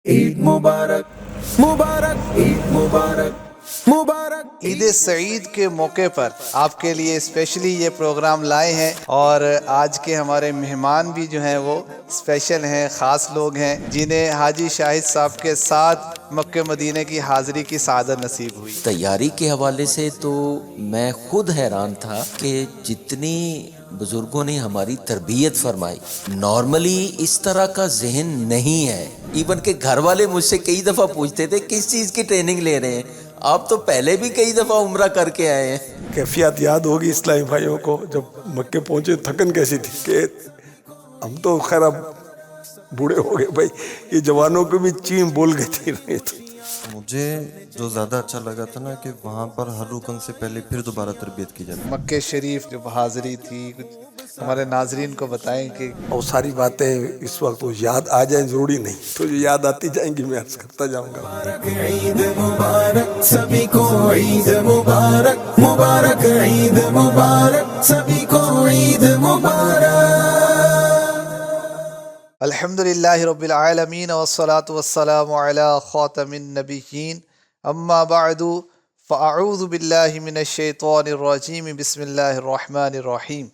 عید مبارک مبارک عید مبارک مبارک عید سعید کے موقع پر آپ کے لیے اسپیشلی یہ پروگرام لائے ہیں، اور آج کے ہمارے مہمان بھی جو ہیں وہ اسپیشل ہیں، خاص لوگ ہیں جنہیں حاجی شاہد صاحب کے ساتھ مکہ مدینہ کی حاضری کی سعادت نصیب ہوئی۔ تیاری کے حوالے سے تو میں خود حیران تھا کہ جتنی بزرگوں نے ہماری تربیت فرمائی، نارملی اس طرح کا ذہن نہیں ہے۔ ایون کہ گھر والے مجھ سے کئی دفعہ پوچھتے تھے کس چیز کی ٹریننگ لے رہے ہیں، آپ تو پہلے بھی کئی دفعہ عمرہ کر کے آئے ہیں۔ کیفیت یاد ہوگی اسلامی بھائیوں کو جب مکے پہنچے تھکن کیسی تھی کہ ہم تو خیر اب بوڑھے ہو گئے بھائی، یہ جوانوں کو بھی چیم بول گئے تھے۔ مجھے جو زیادہ اچھا لگا تھا نا کہ وہاں پر ہر رکن سے پہلے پھر دوبارہ تربیت کی جاتی ہے۔ مکہ شریف جو حاضری تھی، کچھ ہمارے ناظرین کو بتائیں کہ اور ساری باتیں اس وقت وہ یاد آ جائیں ضروری نہیں، تو جو یاد آتی جائیں گی میں عرض کرتا جاؤں گا۔ عید مبارک سبھی کو، عید مبارک مبارک عید مبارک سبھی کو، عید مبارک۔ الحمدللہ رب العالمین والصلاة والسلام علی خاتم النبیین، اما بعد فاعوذ باللہ من الشیطان الرجیم، بسم اللہ الرحمن الرحیم۔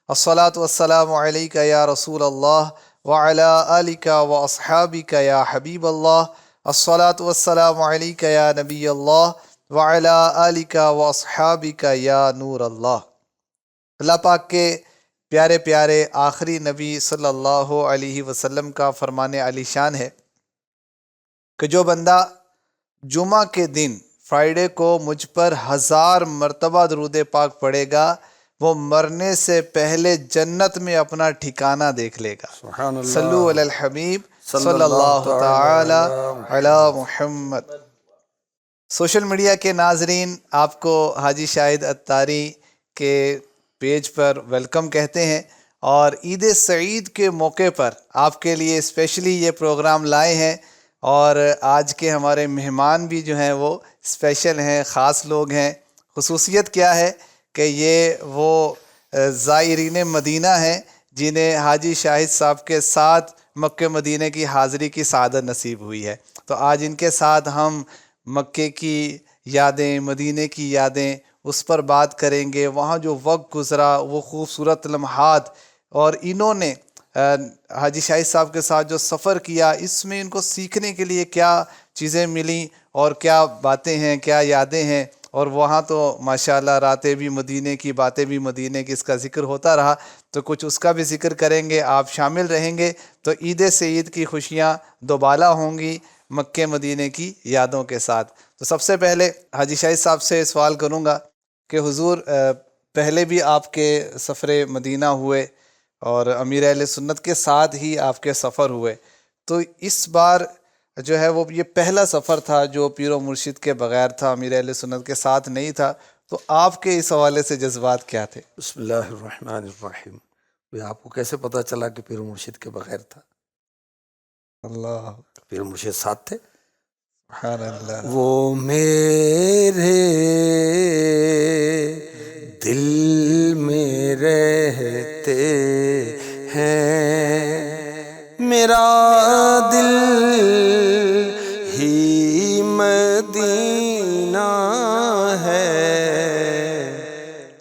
الصلاة والسلام علیک یا رسول اللہ وعلی آلک واصحابک یا حبیب اللہ۔ الصلاة والسلام علیک یا نبی اللہ وعلی آلک واصحابک یا نور اللہ۔ اللہ پاک کے پیارے پیارے آخری نبی صلی اللہ علیہ وسلم کا فرمان علی شان ہے کہ جو بندہ جمعہ کے دن فرائیڈے کو مجھ پر 1000 مرتبہ درود پاک پڑھے گا، وہ مرنے سے پہلے جنت میں اپنا ٹھکانہ دیکھ لے گا۔ سبحان اللہ، صلو علی الحبیب صلی اللہ تعالی علی محمد۔ سوشل میڈیا کے ناظرین آپ کو حاجی شاہد اتاری کے پیج پر ویلکم کہتے ہیں، اور عید سعید کے موقع پر آپ کے لیے اسپیشلی یہ پروگرام لائے ہیں، اور آج کے ہمارے مہمان بھی جو ہیں وہ اسپیشل ہیں، خاص لوگ ہیں۔ خصوصیت کیا ہے کہ یہ وہ زائرین مدینہ ہیں جنہیں حاجی شاہد صاحب کے ساتھ مکہ مدینہ کی حاضری کی سعادت نصیب ہوئی ہے۔ تو آج ان کے ساتھ ہم مکے کی یادیں، مدینہ کی یادیں، اس پر بات کریں گے، وہاں جو وقت گزرا، وہ خوبصورت لمحات، اور انہوں نے حاجی شاہد صاحب کے ساتھ جو سفر کیا، اس میں ان کو سیکھنے کے لیے کیا چیزیں ملیں اور کیا باتیں ہیں، کیا یادیں ہیں۔ اور وہاں تو ماشاءاللہ راتیں بھی مدینے کی، باتیں بھی مدینے کی، اس کا ذکر ہوتا رہا، تو کچھ اس کا بھی ذکر کریں گے، آپ شامل رہیں گے، تو عید سعید کی خوشیاں دوبالا ہوں گی مکہ مدینے کی یادوں کے ساتھ۔ تو سب سے پہلے حاجی شاہد صاحب سے سوال کروں گا کہ حضور پہلے بھی آپ کے سفر مدینہ ہوئے اور امیر اہل سنت کے ساتھ ہی آپ کے سفر ہوئے، تو اس بار جو ہے وہ یہ پہلا سفر تھا جو پیر و مرشد کے بغیر تھا، امیر اہل سنت کے ساتھ نہیں تھا، تو آپ کے اس حوالے سے جذبات کیا تھے؟ بسم اللہ الرحمن الرحیم۔ آپ کو کیسے پتا چلا کہ پیر مرشد کے بغیر تھا؟ اللہ، پیر مرشد ساتھ تھے۔ سبحان اللہ۔ وہ میرے دل میں رہتے ہیں، میرا دل ہی مدینہ ہے۔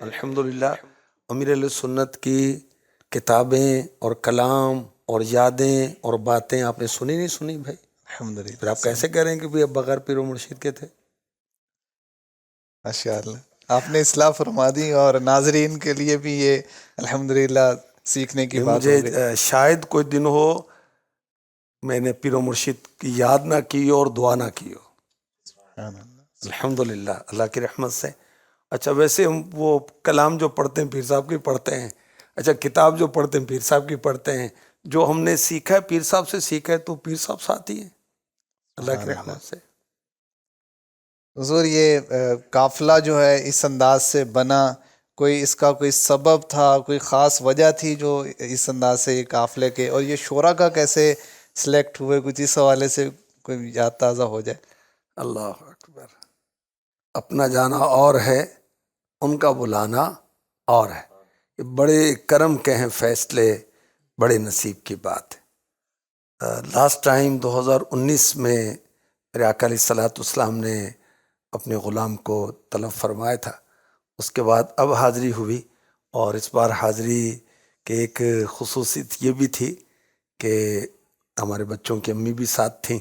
الحمدللہ امیر علیہ سنت کی کتابیں اور کلام اور یادیں اور باتیں آپ نے سنی نہیں سنی بھائی؟ الحمدللہ، پھر آپ کیسے کہہ رہے ہیں کہ بھئی اب بغیر پیر و مرشد کے تھے؟ ماشاءاللہ آپ نے اصلاح فرما دی، اور ناظرین کے لیے بھی یہ الحمدللہ سیکھنے کی بات ہو گئی۔ مجھے شاید کوئی دن ہو میں نے پیر و مرشد کی یاد نہ کی اور دعا نہ کی ہو۔ سبحان اللہ۔ الحمدللہ اللہ کی رحمت سے۔ اچھا ویسے ہم وہ کلام جو پڑھتے ہیں پیر صاحب کی پڑھتے ہیں، اچھا کتاب جو پڑھتے ہیں پیر صاحب کی پڑھتے ہیں، جو ہم نے سیکھا ہے پیر صاحب سے سیکھا ہے، تو پیر صاحب ساتھی ہیں اللہ کی رحمت سے۔ حضور یہ قافلہ جو ہے اس انداز سے بنا، کوئی اس کا کوئی سبب تھا، کوئی خاص وجہ تھی جو اس انداز سے یہ قافلے کے، اور یہ شعراء کا کیسے سلیکٹ ہوئے، کچھ اس حوالے سے کوئی یاد تازہ ہو جائے؟ اللہ اکبر۔ اپنا جانا اور ہے، ان کا بلانا اور ہے۔ یہ بڑے کرم کے ہیں فیصلے، بڑے نصیب کی بات ہے۔ لاسٹ ٹائم 2019 میں میرے آقا علیہ الصلوۃ والسلام نے اپنے غلام کو طلب فرمایا تھا. اس کے بعد اب حاضری ہوئی، اور اس بار حاضری کے ایک خصوصیت یہ بھی تھی کہ ہمارے بچوں کی امی بھی ساتھ تھیں،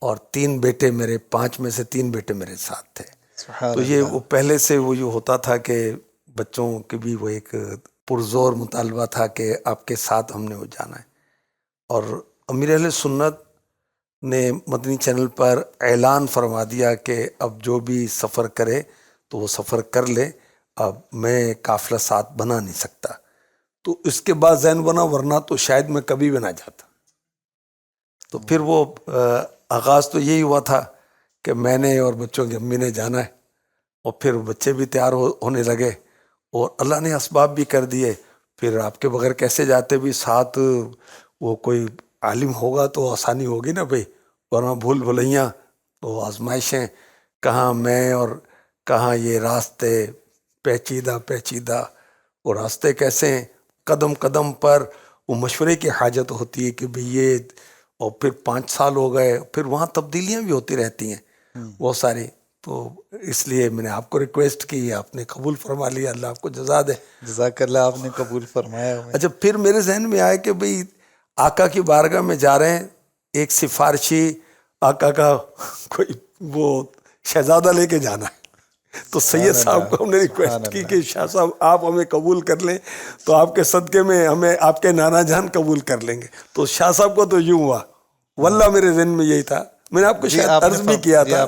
اور 3 بیٹے میرے، 5 میں سے 3 بیٹے میرے ساتھ تھے. تو یہ وہ پہلے سے وہ یہ ہوتا تھا کہ بچوں کے بھی وہ ایک پرزور مطالبہ تھا کہ آپ کے ساتھ ہم نے وہ جانا ہے. اور امیر اہل سنت نے مدنی چینل پر اعلان فرما دیا کہ اب جو بھی سفر کرے تو وہ سفر کر لے، اب میں قافلہ ساتھ بنا نہیں سکتا. تو اس کے بعد ذہن بنا، ورنہ تو شاید میں کبھی بھی نہ جاتا. تو پھر وہ آغاز تو یہی ہوا تھا کہ میں نے اور بچوں کی امی نے جانا ہے، اور پھر بچے بھی تیار ہونے لگے، اور اللہ نے اسباب بھی کر دیے. پھر آپ کے بغیر کیسے جاتے، بھی ساتھ وہ کوئی عالم ہوگا تو آسانی ہوگی نا بھائی، ورنہ بھول بھلیاں تو آزمائشیں، کہاں میں اور کہاں یہ راستے پیچیدہ، وہ راستے کیسے ہیں، قدم قدم پر وہ مشورے کی حاجت ہوتی ہے کہ بھئی یہ، اور پھر 5 سال ہو گئے، پھر وہاں تبدیلیاں بھی ہوتی رہتی ہیں بہت ساری. تو اس لیے میں نے آپ کو ریکویسٹ کی، آپ نے قبول فرما لیا، اللہ آپ کو جزا دے. جزاک اللہ، آپ نے قبول فرمایا. اچھا، پھر میرے ذہن میں آیا کہ بھئی آقا کی بارگاہ میں جا رہے ہیں، ایک سفارشی آقا کا کوئی وہ شہزادہ لے کے جانا ہے. تو سید صاحب کو ہم نے ریکویسٹ کی کہ شاہ صاحب آپ ہمیں قبول کر لیں تو آپ کے صدقے میں ہمیں آپ کے نانا جان قبول کر لیں گے. تو شاہ صاحب کو تو یوں ہوا، واللہ میرے ذہن میں یہی تھا. میں نے آپ کو شاید عرض بھی کیا تھا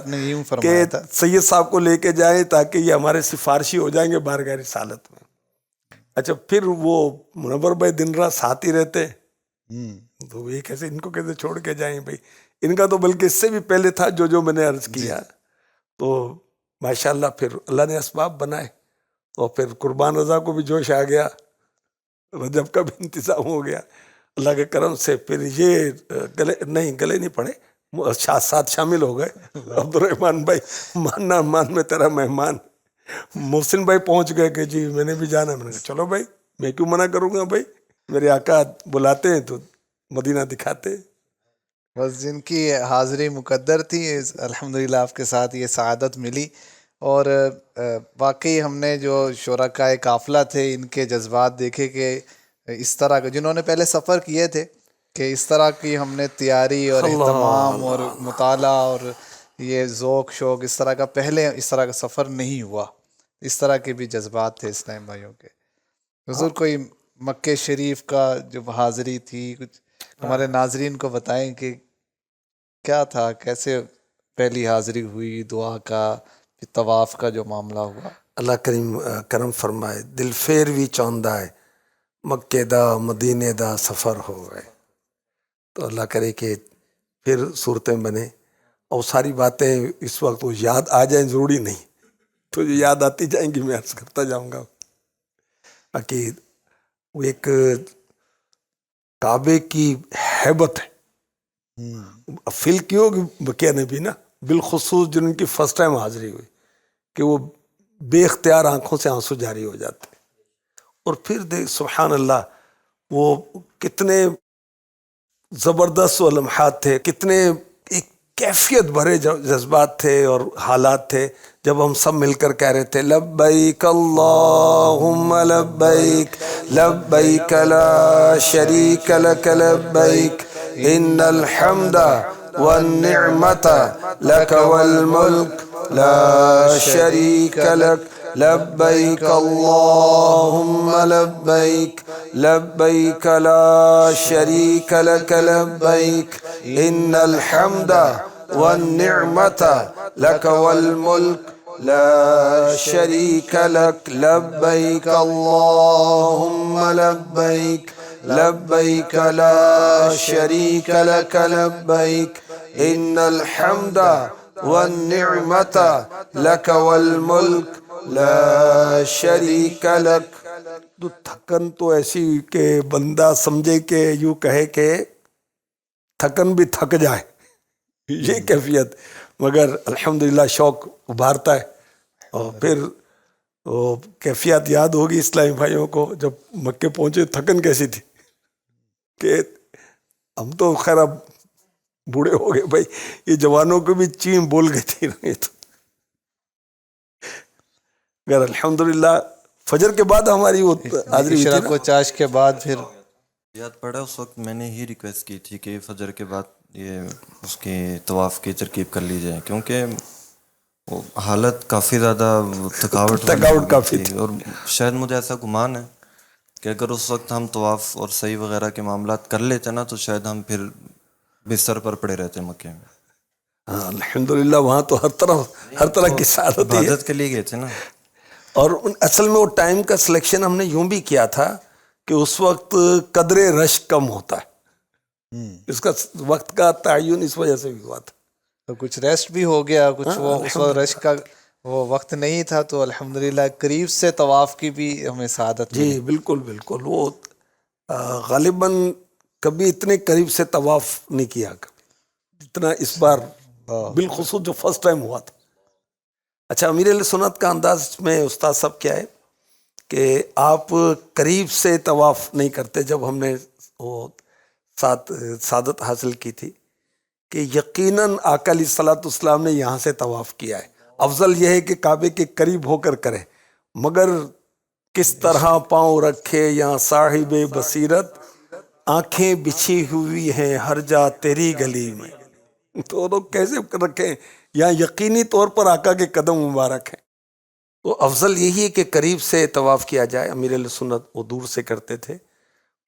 کہ سید صاحب کو لے کے جائیں تاکہ یہ ہمارے سفارشی ہو جائیں گے بارگاہ رسالت میں. اچھا، پھر وہ منور بھائی دن رات ساتھ ہی رہتے، تو یہ کیسے، ان کو کیسے چھوڑ کے جائیں بھائی. ان کا تو بلکہ اس سے بھی پہلے تھا جو میں نے عرض کیا. تو ماشاءاللہ پھر اللہ نے اسباب بنائے، اور پھر قربان رضا کو بھی جوش آ گیا، رجب کا بھی انتظام ہو گیا اللہ کے کرم سے. پھر یہ گلے نہیں پڑے، ساتھ شامل ہو گئے. عبد الرحمن بھائی، ماننا مان میں تیرا مہمان. محسن بھائی پہنچ گئے کہ جی میں نے بھی جانا. میں نے کہا چلو بھائی، میں کیوں منع کروں گا بھائی، میرے آقا بلاتے ہیں تو مدینہ دکھاتے. بس جن کی حاضری مقدر تھی، الحمدللہ آپ کے ساتھ یہ سعادت ملی. اور واقعی ہم نے جو شرکائے قافلہ تھے، ان کے جذبات دیکھے کہ اس طرح کے جنہوں نے پہلے سفر کیے تھے، کہ اس طرح کی ہم نے تیاری اور اہتمام اور مطالعہ اور یہ ذوق شوق اس طرح کا پہلے اس طرح کا سفر نہیں ہوا. اس طرح کے بھی جذبات تھے اسلام بھائیوں کے. حضور کوئی مکہ شریف کا جو حاضری تھی، کچھ ہمارے ناظرین کو بتائیں کہ کیا تھا، کیسے پہلی حاضری ہوئی، دعا کا، پھر طواف کا جو معاملہ ہوا. اللہ کرم فرمائے. دل فیر بھی چاہتا ہے مکے دا مدینے دا سفر ہو گئے. تو اللہ کرے کہ پھر صورتیں بنے، اور ساری باتیں اس وقت وہ یاد آ جائیں ضروری نہیں، تو جو یاد آتی جائیں گی میں عرض کرتا جاؤں گا. باقی وہ ایک کعبے کی ہیبت ہے. فیل کی ہوگی بقیہ نے بھی نا، بالخصوص جن کی فرسٹ ٹائم حاضری ہوئی، کہ وہ بے اختیار آنکھوں سے آنسو جاری ہو جاتے. اور پھر دیکھ سبحان اللہ، وہ کتنے زبردست وہ لمحات تھے، کتنے ایک کیفیت بھرے جذبات تھے اور حالات تھے، جب ہم سب مل کر کہہ رہے تھے لبیک اللہم لبیک لبیک لا شریک لک لبیک ان الحمد والنعمت لک والملک لا شریک لک لبیک اللہم لبیک لبیک لا شریک لک لبیک ان الحمد والنعمت لک والملک لا شریک لک لبیک اللہم لبیک لبیک لا شریک لک لبیک ان الحمد والنعمت لک والملک لا شریک لک. تو تھکن تو ایسی کہ بندہ سمجھے کہ یوں کہے کہ تھکن بھی تھک جائے، یہ کیفیت، مگر الحمدللہ شوق ابھارتا ہے. اور پھر وہ کیفیت یاد ہوگی اسلامی بھائیوں کو، جب مکے پہنچے تھکن کیسی تھی، کہ ہم تو خیر اب بوڑھے ہو گئے بھائی, یہ جوانوں کو بھی چیم بول گئے تھے یہ تو. مگر الحمدللہ فجر کے بعد ہماری وہ حاضری ہوئی تھی اشراق و چاش کے بعد پھر یاد پڑا اس وقت میں نے ہی ریکویسٹ کی تھی کہ فجر کے بعد یہ اس کی طواف کی ترکیب کر لی جائے, کیونکہ وہ حالت کافی زیادہ تھکاوٹ کافی تھی. اور شاید مجھے ایسا گمان ہے کہ اگر اس وقت ہم طواف اور صحیح وغیرہ کے معاملات کر لیتے نا تو شاید ہم پھر بستر پر پڑے رہتے مکے میں. ہاں الحمدللہ وہاں تو ہر طرح کی سعادت ہے. عبادت کے لیے گئے تھے نا. اور اصل میں وہ ٹائم کا سلیکشن ہم نے یوں بھی کیا تھا کہ اس وقت قدر رش کم ہوتا ہے, اس کا وقت کا تعین اس وجہ سے بھی ہوا تھا. تو کچھ ریسٹ بھی ہو گیا, کچھ وہ اس وقت رش کا وہ وقت نہیں تھا, تو الحمدللہ قریب سے طواف کی بھی ہمیں سعادت ملی. جی بالکل بالکل. وہ غالباً کبھی اتنے قریب سے طواف نہیں کیا کبھی جتنا اس بار, بالخصوص جو فرسٹ ٹائم ہوا تھا. اچھا, امیر اہل سنت کا انداز میں استاد صاحب کیا ہے کہ آپ قریب سے طواف نہیں کرتے. جب ہم نے وہ سعادت حاصل کی تھی کہ یقیناً آقا علیہ الصلوۃ والسلام نے یہاں سے طواف کیا ہے. افضل یہ ہے کہ کعبے کے قریب ہو کر کریں, مگر کس طرح پاؤں رکھے یہاں صاحب بصیرت, آنکھیں بچھی ہوئی ہیں ہر جا تیری گلی میں. تو لوگ کیسے رکھیں, یہاں یقینی طور پر آقا کے قدم مبارک ہیں. تو افضل یہی ہے کہ قریب سے طواف کیا جائے. امیر اہل سنت وہ دور سے کرتے تھے,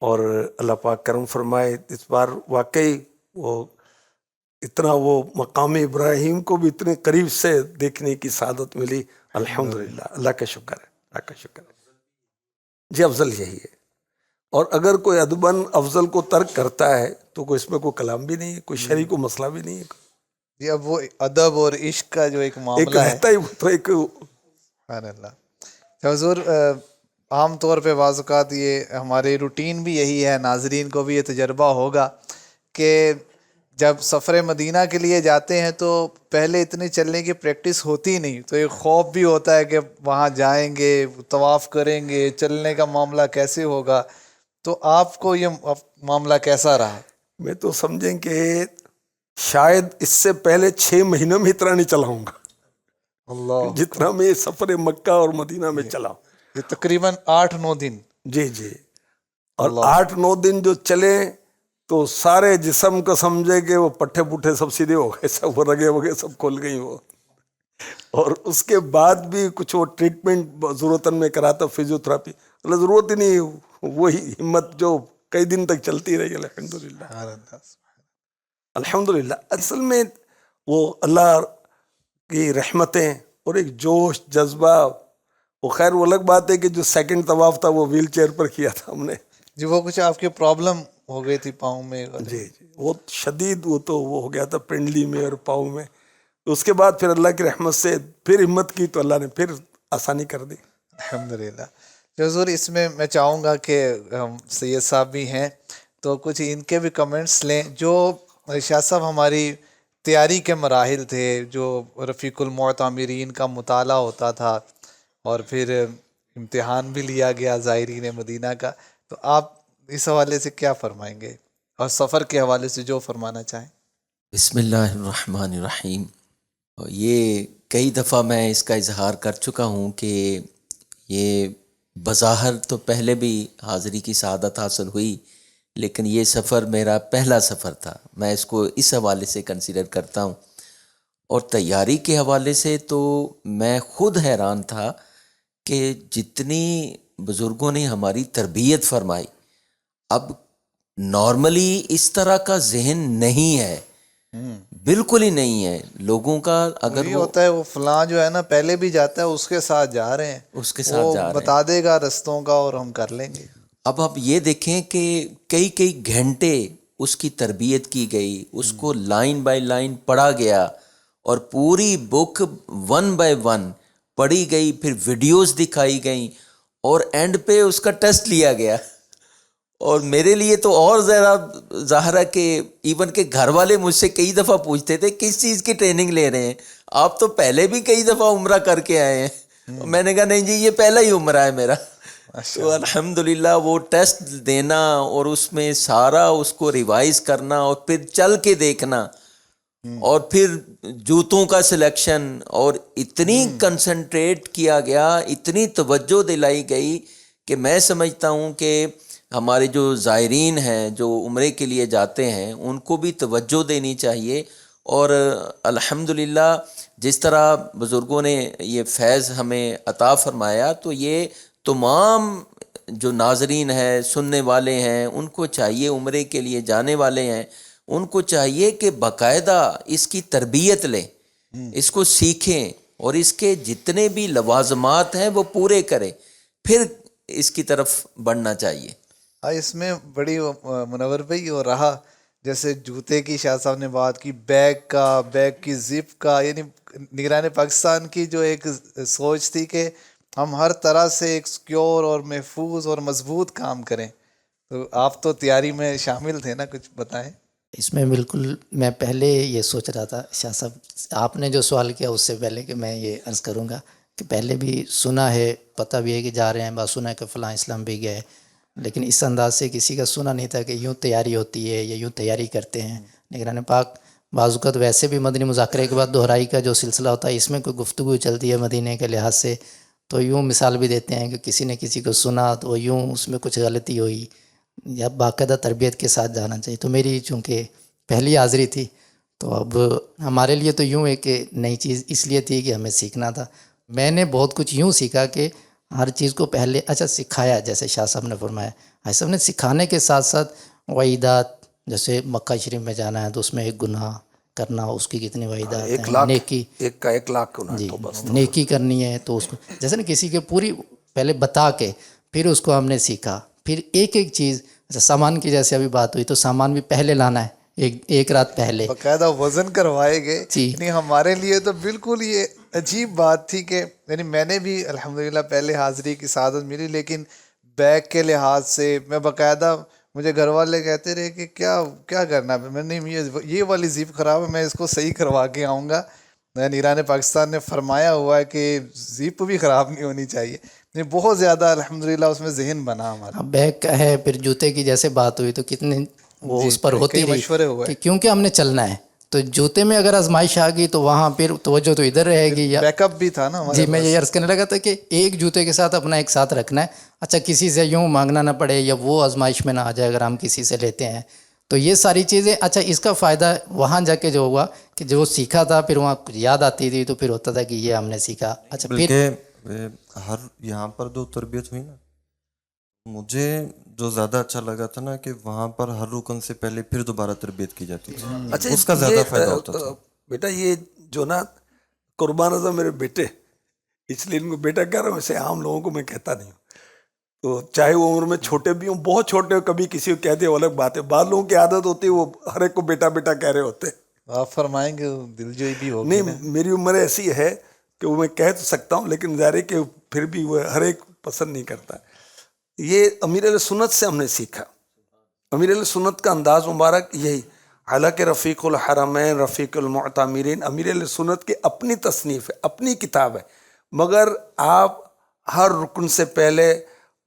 اور اللہ پاک کرم فرمائے اس بار واقعی وہ اتنا وہ مقام ابراہیم کو بھی اتنے قریب سے دیکھنے کی سعادت ملی. الحمدللہ, اللہ کا شکر ہے, اللہ کا شکر ہے. جی افضل یہی ہے. اور اگر کوئی ادباً افضل کو ترک کرتا ہے تو کوئی اس میں کوئی کلام بھی نہیں ہے, کوئی شرعی کو مسئلہ بھی نہیں ہے. جی اب وہ ادب اور عشق کا جو ایک ایک معاملہ ہے, رہتا ہی تو ایک سبحان اللہ. حضور عام طور پہ بعض اوقات یہ ہمارے روٹین بھی یہی ہے, ناظرین کو بھی یہ تجربہ ہوگا کہ جب سفر مدینہ کے لیے جاتے ہیں تو پہلے اتنے چلنے کی پریکٹس ہوتی نہیں, تو ایک خوف بھی ہوتا ہے کہ وہاں جائیں گے, طواف کریں گے, چلنے کا معاملہ کیسے ہوگا. تو آپ کو یہ معاملہ کیسا رہا؟ میں تو سمجھیں کہ شاید اس سے پہلے 6 مہینوں میں اتنا نہیں چلاؤں گا اللہ, جتنا میں سفر مکہ اور مدینہ میں چلاؤں. یہ تقریباً 8-9 دن. جی جی. اور 8-9 دن جو چلے تو سارے جسم کو سمجھے کہ وہ پٹھے پٹھے سب سیدھے ہو گئے, سب وہ رگے وگے سب کھل گئی وہ. اور اس کے بعد بھی کچھ وہ ٹریٹمنٹ ضرورتاً میں کراتا, فزیو تھراپی, ضرورت ہی نہیں, وہی ہمت جو کئی دن تک چلتی رہی. الحمدللہ الحمدللہ. اصل میں وہ اللہ کی رحمتیں اور ایک جوش جذبہ, وہ خیر وہ الگ بات ہے کہ جو سیکنڈ طواف تھا وہ ویل چیئر پر کیا تھا ہم نے. جی وہ کچھ آپ کی پرابلم ہو گئی تھی پاؤں میں؟ جی جی وہ شدید, وہ تو وہ ہو گیا تھا پنڈلی میں اور پاؤں میں. اس کے بعد پھر اللہ کی رحمت سے پھر ہمت کی تو اللہ نے پھر آسانی کر دی. الحمدللہ. حضور اس میں چاہوں گا کہ ہم سید صاحب بھی ہیں تو کچھ ان کے بھی کمنٹس لیں. جو شاہ صاحب ہماری تیاری کے مراحل تھے, جو رفیق المعتمرین کا مطالعہ ہوتا تھا اور پھر امتحان بھی لیا گیا زائرین مدینہ کا, تو آپ اس حوالے سے کیا فرمائیں گے, اور سفر کے حوالے سے جو فرمانا چاہیں؟ بسم اللہ الرحمن الرحیم. یہ کئی دفعہ میں اس کا اظہار کر چکا ہوں کہ یہ بظاہر تو پہلے بھی حاضری کی سعادت حاصل ہوئی, لیکن یہ سفر میرا پہلا سفر تھا. میں اس کو اس حوالے سے کنسیڈر کرتا ہوں. اور تیاری کے حوالے سے تو میں خود حیران تھا کہ جتنی بزرگوں نے ہماری تربیت فرمائی, اب نارملی اس طرح کا ذہن نہیں ہے, بالکل ہی نہیں ہے لوگوں کا. اگر یہ وہ ہوتا ہے وہ فلاں جو ہے نا پہلے بھی جاتا ہے, اس کے ساتھ جا رہے ہیں, اس کے ساتھ جا رہے ہیں, بتا دے گا رستوں کا اور ہم کر لیں گے. اب آپ یہ دیکھیں کہ کئی گھنٹے اس کی تربیت کی گئی, اس کو لائن بائی لائن پڑھا گیا, اور پوری بک 1 بائی 1 پڑھی گئی, پھر ویڈیوز دکھائی گئیں, اور اینڈ پہ اس کا ٹیسٹ لیا گیا. اور میرے لیے تو اور زیادہ ظاہر ہے کہ ایون کہ گھر والے مجھ سے کئی دفعہ پوچھتے تھے کس چیز کی ٹریننگ لے رہے ہیں, آپ تو پہلے بھی کئی دفعہ عمرہ کر کے آئے ہیں. میں نے کہا نہیں جی یہ پہلا ہی عمرہ ہے میرا. تو الحمدللہ وہ ٹیسٹ دینا اور اس میں سارا اس کو ریوائز کرنا اور پھر چل کے دیکھنا اور پھر جوتوں کا سلیکشن، اور اتنی کنسنٹریٹ کیا گیا، اتنی توجہ دلائی گئی کہ میں سمجھتا ہوں کہ ہمارے جو زائرین ہیں جو عمرے کے لیے جاتے ہیں ان کو بھی توجہ دینی چاہیے. اور الحمدللہ جس طرح بزرگوں نے یہ فیض ہمیں عطا فرمایا، تو یہ تمام جو ناظرین ہیں، سننے والے ہیں، ان کو چاہیے، عمرے کے لیے جانے والے ہیں ان کو چاہیے کہ باقاعدہ اس کی تربیت لیں، اس کو سیکھیں اور اس کے جتنے بھی لوازمات ہیں وہ پورے کریں، پھر اس کی طرف بڑھنا چاہیے. اس میں بڑی منور بھائی اور رہا جیسے جوتے کی شاہ صاحب نے بات کی، بیگ کی زپ کا، یعنی نگران پاکستان کی جو ایک سوچ تھی کہ ہم ہر طرح سے ایک سیکیور اور محفوظ اور مضبوط کام کریں. تو آپ تو تیاری میں شامل تھے نا، کچھ بتائیں. اس میں بالکل میں پہلے یہ سوچ رہا تھا شاہ صاحب، آپ نے جو سوال کیا اس سے پہلے کہ میں یہ عرض کروں گا کہ پہلے بھی سنا ہے، پتہ بھی ہے کہ جا رہے ہیں، بات سنا ہے کہ فلاں اسلام بھی گئے، لیکن اس انداز سے کسی کا سنا نہیں تھا کہ یوں تیاری ہوتی ہے یا یوں تیاری کرتے ہیں. نگران پاک بعض اوقات ویسے بھی مدنی مذاکرے کے بعد دہرائی کا جو سلسلہ ہوتا ہے، اس میں کوئی گفتگو چلتی ہے مدینے کے لحاظ سے، تو یوں مثال بھی دیتے ہیں کہ کسی نے کسی کو سنا تو یوں اس میں کچھ غلطی ہوئی، یا باقاعدہ تربیت کے ساتھ جانا چاہیے. تو میری چونکہ پہلی حاضری تھی تو اب ہمارے لیے تو یوں ایک نئی چیز اس لیے تھی کہ ہمیں سیکھنا تھا. میں نے بہت کچھ یوں سیکھا کہ ہر چیز کو پہلے سکھایا، جیسے شاہ صاحب نے فرمایا، شاہ صاحب نے سکھانے کے ساتھ ساتھ وعیدات، جیسے مکہ شریف میں جانا ہے تو اس میں ایک گناہ کرنا، اس کی کتنی وعیدات ہیں، نیکی، ایک کا 1,00,000 جی نیکی کرنی ہے تو اس کو جیسے نا کسی کے پوری پہلے بتا کے پھر اس کو ہم نے سیکھا. پھر ایک ایک چیز، سامان کی جیسے ابھی بات ہوئی تو سامان بھی پہلے لانا ہے، ایک رات پہلے باقاعدہ وزن کروائے گئے. جی. یعنی ہمارے لیے تو بالکل یہ عجیب بات تھی کہ یعنی میں نے بھی الحمدللہ پہلے حاضری کی سعادت ملی، لیکن بیگ کے لحاظ سے میں باقاعدہ، مجھے گھر والے کہتے رہے کہ کیا کرنا ہے. میں نے یہ والی زیپ خراب ہے، میں اس کو صحیح کروا کے آؤں گا. نگران پاکستان نے فرمایا ہوا ہے کہ زیپ بھی خراب نہیں ہونی چاہیے. بہت زیادہ الحمدللہ اس میں ذہن بنا ہمارا. بیگ کا ہے. پھر جوتے کی جیسے بات ہوئی تو کتنے وہ اس پر ہوتی مشورے رہی ہوئے کہ کیونکہ ہم نے چلنا ہے تو جوتے میں اگر آزمائش آ گئی تو وہاں پھر توجہ تو ادھر رہے گی. یا بیک اپ بھی تھا نا. جی میں یہ عرض کرنے لگا تھا کہ ایک جوتے کے ساتھ اپنا ایک ساتھ رکھنا ہے، کسی سے یوں مانگنا نہ پڑے یا وہ آزمائش میں نہ آ جائے اگر ہم کسی سے لیتے ہیں. تو یہ ساری چیزیں اس کا فائدہ وہاں جا کے جو ہوا کہ جو سیکھا تھا پھر وہاں یاد آتی تھی تو پھر ہوتا تھا کہ یہ ہم نے سیکھا. بلکہ ہر یہاں پر جو تربیت ہوئی نا، مجھے جو زیادہ اچھا لگا تھا نا کہ وہاں پر ہر رکن سے پہلے پھر دوبارہ تربیت کی جاتی تھی، اس کا زیادہ فائدہ ہوتا تھا. بیٹا یہ جو نا قربان اعظم میرے بیٹے، اس لیے ان کو بیٹا کہہ رہا ہوں، ویسے عام لوگوں کو میں کہتا نہیں ہوں. تو چاہے وہ عمر میں چھوٹے بھی ہوں، بہت چھوٹے ہوں، کبھی کسی کو کہہ دے وہ الگ بات ہے. بعض لوگوں کی عادت ہوتی ہے وہ ہر ایک کو بیٹا بیٹا کہہ رہے ہوتے. آپ فرمائیں گے دل جوئی بھی ہوگی. نہیں، میری عمر ایسی ہے کہ وہ میں کہہ تو سکتا ہوں، لیکن ظاہر ہے کہ پھر بھی وہ ہر ایک پسند نہیں کرتا. یہ امیر علیہ سنت سے ہم نے سیکھا. امیر علیہ سنت کا انداز مبارک یہی. حالانکہ رفیق الحرمین، رفیق المعتمرین امیر علیہ سنت کی اپنی تصنیف ہے، اپنی کتاب ہے، مگر آپ ہر رکن سے پہلے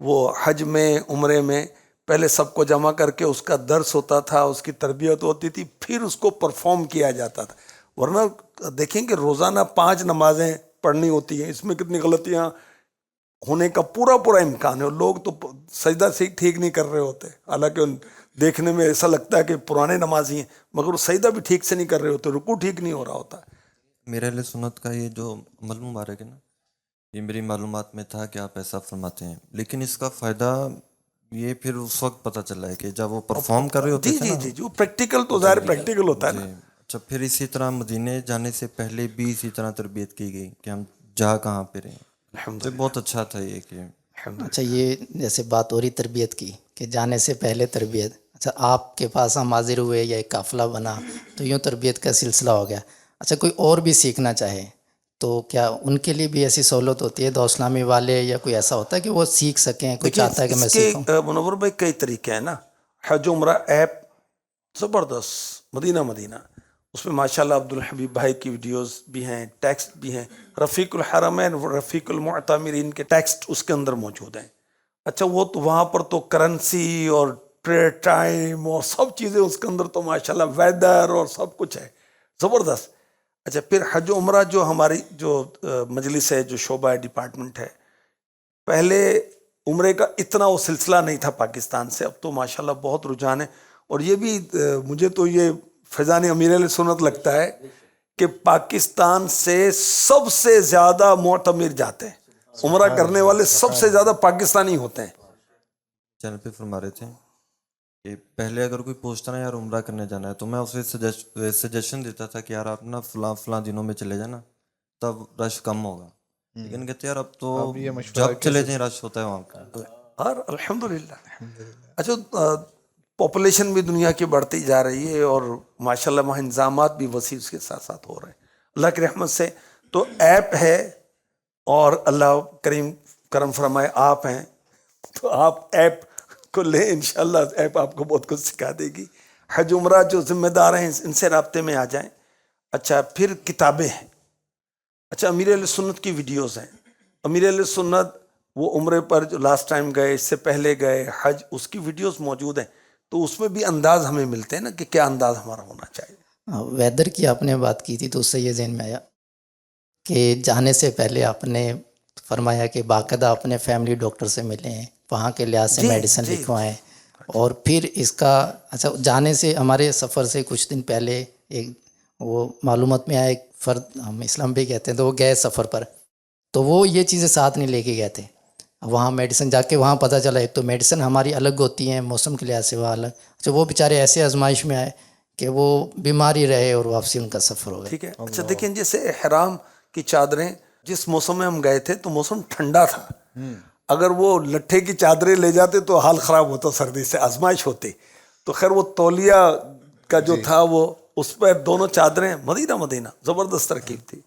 وہ حج میں، عمرے میں پہلے سب کو جمع کر کے اس کا درس ہوتا تھا، اس کی تربیت ہوتی تھی، پھر اس کو پرفارم کیا جاتا تھا. ورنہ دیکھیں کہ روزانہ 5 نمازیں پڑھنی ہوتی ہیں، اس میں کتنی غلطیاں ہونے کا پورا امکان ہے. اور لوگ تو سجدہ ٹھیک نہیں کر رہے ہوتے، حالانکہ دیکھنے میں ایسا لگتا ہے کہ پرانے نمازی ہیں، مگر وہ سجدہ بھی ٹھیک سے نہیں کر رہے ہوتے، رکوع ٹھیک نہیں ہو رہا ہوتا. میرے علیہ سنت کا یہ جو عمل مبارک ہے نا، یہ میری معلومات میں تھا کہ آپ ایسا فرماتے ہیں، لیکن اس کا فائدہ یہ پھر اس وقت پتہ چلا ہے کہ جب وہ پرفارم کر رہے ہوتے تھے نا. جی جو پریکٹیکل تو ظاہر پریکٹیکل ہوتا ہے نا. اچھا، پھر اسی طرح مدینے جانے سے پہلے بھی اسی طرح تربیت کی گئی کہ ہم جا کہاں پہ رہیں. تو بہت اچھا تھا یہ کہ یہ جیسے بات ہو رہی تربیت کی کہ جانے سے پہلے تربیت. آپ کے پاس ہم حاضر ہوئے یا ایک قافلہ بنا تو یوں تربیت کا سلسلہ ہو گیا. کوئی اور بھی سیکھنا چاہے تو کیا ان کے لیے بھی ایسی سہولت ہوتی ہے؟ دو اسلامی والے یا کوئی ایسا ہوتا ہے کہ وہ سیکھ سکیں؟ کوئی چاہتا ہے کہ میں سیکھوں؟ منور بھائی کئی طریقے ہیں نا. حج عمرہ ایپ زبردست، مدینہ اس میں ماشاءاللہ عبدالحبیب بھائی کی ویڈیوز بھی ہیں، ٹیکسٹ بھی ہیں. رفیق الحرمین، رفیق المعتمرین کے ٹیکسٹ اس کے اندر موجود ہیں. اچھا وہ تو وہاں پر تو کرنسی اور ٹریڈ ٹائم اور سب چیزیں اس کے اندر تو ماشاءاللہ ویدر اور سب کچھ ہے زبردست. اچھا پھر حج و عمرہ جو ہماری جو مجلس ہے جو شعبہ ہے ڈپارٹمنٹ ہے, پہلے عمرے کا اتنا وہ سلسلہ نہیں تھا پاکستان سے, اب تو ماشاءاللہ بہت رجحان ہے. اور یہ بھی مجھے تو یہ فیضان امیر علیہ سنت لگتا ہے کہ پاکستان سے سب سے زیادہ معتمر جاتے ہیں, عمرہ کرنے والے سب سے زیادہ پاکستانی ہوتے ہیں. چینل پہ فرما رہے تھے کہ پہلے اگر کوئی پوچھتا نا یار عمرہ کرنے جانا ہے تو میں اسے سجیشن دیتا تھا کہ یار آپ نا فلاں فلاں دنوں میں چلے جانا تب رش کم ہوگا, لیکن کہتے یار اب تو جب چلے جائیں رش ہوتا ہے وہاں پہ. اور الحمدللہ اچھا پاپولیشن بھی دنیا کی بڑھتی جا رہی ہے اور ماشاءاللہ وہاں انتظامات بھی وسیع اس کے ساتھ ساتھ ہو رہے ہیں اللہ کی رحمت سے. تو ایپ ہے اور اللہ کرم فرمائے آپ ہیں تو آپ ایپ کو لیں, انشاءاللہ ایپ آپ کو بہت کچھ سکھا دے گی. حج عمرہ جو ذمہ دار ہیں ان سے رابطے میں آ جائیں. اچھا پھر کتابیں ہیں. اچھا امیر علیہ سنت کی ویڈیوز ہیں. امیر علیہ سنت وہ عمرے پر جو لاسٹ ٹائم گئے, اس سے پہلے گئے حج, اس کی ویڈیوز موجود ہیں. تو اس میں بھی انداز ہمیں ملتے ہیں نا کہ کیا انداز ہمارا ہونا چاہیے. ویدر کی آپ نے بات کی تھی تو اس سے یہ ذہن میں آیا کہ جانے سے پہلے آپ نے فرمایا کہ باقاعدہ اپنے فیملی ڈاکٹر سے ملیں, وہاں کے لحاظ سے میڈیسن لکھوائیں, اور پھر اس کا اچھا جانے سے ہمارے سفر سے کچھ دن پہلے ایک وہ معلومات میں آیا, ایک فرد ہم اسلام بھی کہتے ہیں تو وہ گئے سفر پر, تو وہ یہ چیزیں ساتھ نہیں لے کے گئے تھے. وہاں میڈیسن جا کے وہاں پتہ چلا ایک تو میڈیسن ہماری الگ ہوتی ہیں موسم کے لحاظ سے وہ الگ. اچھا وہ بیچارے ایسے آزمائش میں آئے کہ وہ بیماری رہے اور واپسی ان کا سفر ہو گیا. ٹھیک ہے. اچھا دیکھیں جیسے احرام کی چادریں, جس موسم میں ہم گئے تھے تو موسم ٹھنڈا تھا, اگر وہ لٹھے کی چادریں لے جاتے تو حال خراب ہوتا سردی سے, آزمائش ہوتی. تو خیر وہ تولیہ کا جو تھا وہ اس پر دونوں چادریں مدینہ زبردست ترکیب تھی.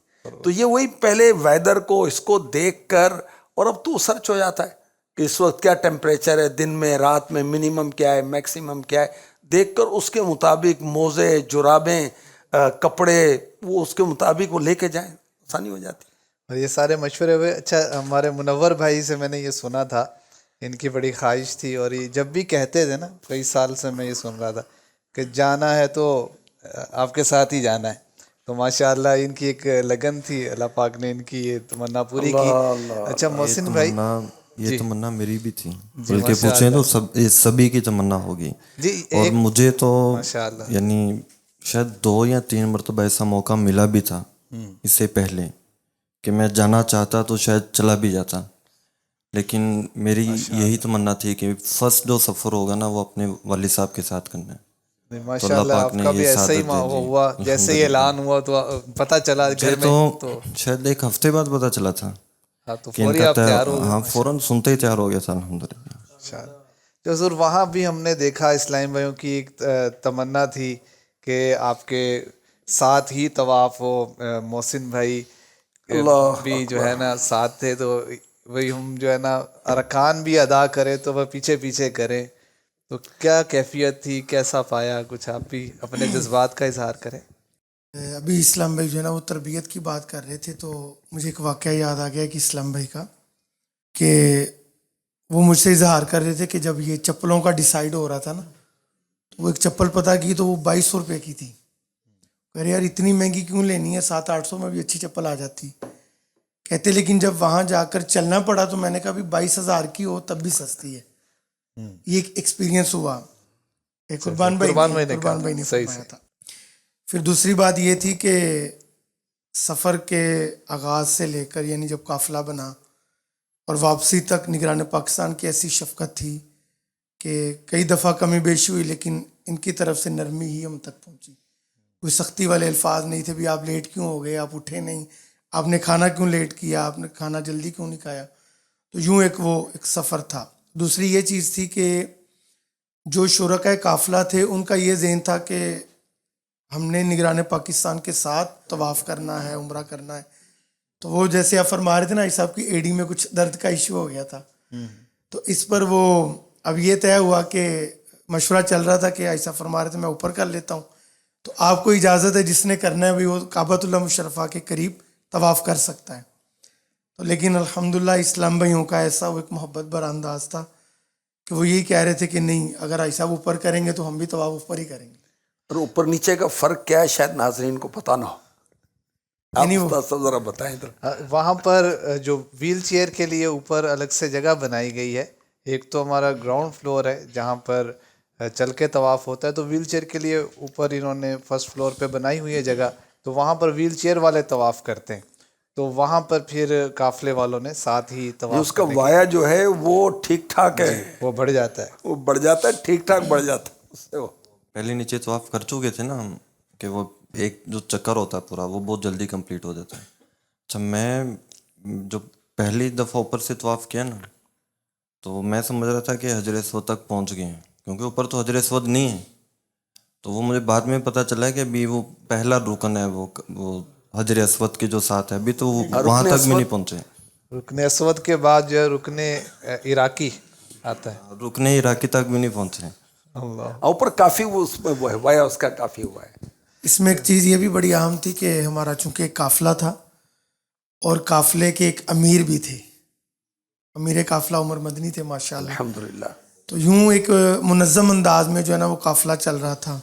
تو یہ وہی پہلے ویدر کو اس کو دیکھ کر, اور اب تو سرچ ہو جاتا ہے کہ اس وقت کیا ٹیمپریچر ہے, دن میں رات میں منیمم کیا ہے میکسیمم کیا ہے, دیکھ کر اس کے مطابق موزے جرابیں کپڑے وہ اس کے مطابق وہ لے کے جائیں, آسانی ہو جاتی. اور یہ سارے مشورے ہوئے. اچھا ہمارے منور بھائی سے میں نے یہ سنا تھا, ان کی بڑی خواہش تھی اور یہ جب بھی کہتے تھے نا, کئی سال سے میں یہ سن رہا تھا کہ جانا ہے تو آپ کے ساتھ ہی جانا ہے. تو ماشاءاللہ ان کی ایک لگن تھی, اللہ پاک نے ان کی یہ تمنا پوری کی. اچھا محسن بھائی, یہ تمنا میری بھی تھی, بلکہ پوچھیں تو سبھی کی تمنا ہوگی. اور مجھے تو یعنی شاید 2 یا 3 مرتبہ ایسا موقع ملا بھی تھا اس سے پہلے کہ میں جانا چاہتا تو شاید چلا بھی جاتا, لیکن میری یہی تمنا تھی کہ فرسٹ جو سفر ہوگا نا وہ اپنے والد صاحب کے ساتھ کرنا ہے. ماشاءاللہ آپ کا بھی ایسا ہی ہوا, جیسے ہی اعلان ہوا تو پتہ چلا گھر میں, تو شاید 1 ہفتے بعد پتہ چلا تھا تو فوری آپ تیار ہو گئے. ہاں فوراً سنتے ہی تیار ہو گیا تھا الحمدللہ. جو حضور وہاں بھی ہم نے دیکھا اسلام بھائیوں کی ایک تمنا تھی کہ آپ کے ساتھ ہی طواف ہو. محسن بھائی بھی جو ہے نا ساتھ تھے, تو وہی ہم جو ہے نا ارکان بھی ادا کرے تو وہ پیچھے پیچھے کریں. تو کیا کیفیت تھی, کیسا پایا, کچھ آپ بھی اپنے جذبات کا اظہار کریں. ابھی اسلام بھائی جو ہے نا وہ تربیت کی بات کر رہے تھے تو مجھے ایک واقعہ یاد آ گیا کہ اسلام بھائی کا, کہ وہ مجھ سے اظہار کر رہے تھے کہ جب یہ چپلوں کا ڈیسائیڈ ہو رہا تھا نا, تو وہ ایک چپل پتہ کی تو وہ 2200 روپے کی تھی. کہہ رہے یار اتنی مہنگی کیوں لینی ہے, 700-800 میں بھی اچھی چپل آ جاتی. کہتے لیکن جب وہاں جا کر چلنا پڑا تو میں نے کہا بھی 22,000 کی ہو تب بھی سستی ہے. یہ ایک ایکسپیرینس ہوا. قربان بھائی نے فرمایا تھا. پھر دوسری بات یہ تھی کہ سفر کے آغاز سے لے کر یعنی جب قافلہ بنا اور واپسی تک نگران پاکستان کی ایسی شفقت تھی کہ کئی دفعہ کمی بیشی ہوئی لیکن ان کی طرف سے نرمی ہی ہم تک پہنچی. کوئی سختی والے الفاظ نہیں تھے بھی آپ لیٹ کیوں ہو گئے, آپ اٹھے نہیں, آپ نے کھانا کیوں لیٹ کیا, آپ نے کھانا جلدی کیوں نہیں کھایا. تو یوں ایک سفر تھا. دوسری یہ چیز تھی کہ جو شرکاء قافلہ تھے ان کا یہ ذہن تھا کہ ہم نے نگران پاکستان کے ساتھ طواف کرنا ہے, عمرہ کرنا ہے. تو وہ جیسے آپ فرما رہے تھے نا عیسیٰ صاحب کی ایڑی میں کچھ درد کا ایشو ہو گیا تھا, تو اس پر وہ اب یہ طے ہوا کہ مشورہ چل رہا تھا کہ عیسیٰ فرما رہے تھے میں اوپر کر لیتا ہوں, تو آپ کو اجازت ہے جس نے کرنا ہے بھی وہ کعبۃ اللہ مشرفہ کے قریب طواف کر سکتا ہے. تو لیکن الحمدللہ اسلام بھائیوں کا ایسا وہ ایک محبت بھرا انداز تھا کہ وہ یہی کہہ رہے تھے کہ نہیں اگر ایسا اوپر کریں گے تو ہم بھی طواف اوپر ہی کریں گے. اور اوپر نیچے کا فرق کیا ہے شاید ناظرین کو پتہ نہ ہو. آپ یعنی استاد صاحب ذرا بتائیں ادھر. وہاں پر جو ویل چیئر کے لیے اوپر الگ سے جگہ بنائی گئی ہے. ایک تو ہمارا گراؤنڈ فلور ہے جہاں پر چل کے طواف ہوتا ہے, تو ویل چیئر کے لیے اوپر انہوں نے فرسٹ فلور پہ بنائی ہوئی ہے جگہ, تو وہاں پر ویل چیئر والے طواف کرتے ہیں. تو وہاں پر پھر قافلے والوں نے ساتھ ہی طواف اس کا وایا جو ہے وہ ٹھیک ٹھاک ہے, وہ بڑھ جاتا ہے. وہ بڑھ جاتا ہے, ٹھیک ٹھاک بڑھ جاتا ہے اس سے. وہ پہلے نیچے طواف کر چکے تھے نا ہم, کہ وہ ایک جو چکر ہوتا ہے پورا وہ بہت جلدی کمپلیٹ ہو جاتا ہے. اچھا میں جو پہلی دفعہ اوپر سے طواف کیا نا, تو میں سمجھ رہا تھا کہ حجر اسود تک پہنچ گئے ہیں, کیونکہ اوپر تو حجر اسود نہیں ہے. تو وہ مجھے بعد میں پتہ چلا کہ ابھی وہ پہلا رکن ہے وہ حجر اسود کے جو ساتھ ہے, ابھی تو وہاں تک بھی نہیں پہنچے. رکن اسود کے بعد جو ہے رکن عراقی آتا ہے, رکن عراقی تک بھی نہیں پہنچے. اوپر کافی وہ اس میں وہ ہے, وایا اس کا کافی ہوا ہے. اس میں ایک چیز یہ بھی بڑی اہم تھی کہ ہمارا چونکہ ایک قافلہ تھا اور قافلے کے ایک امیر بھی تھے. امیر قافلہ عمر مدنی تھے ماشاءاللہ. الحمدللہ. تو یوں ایک منظم انداز میں جو ہے نا وہ قافلہ چل رہا تھا.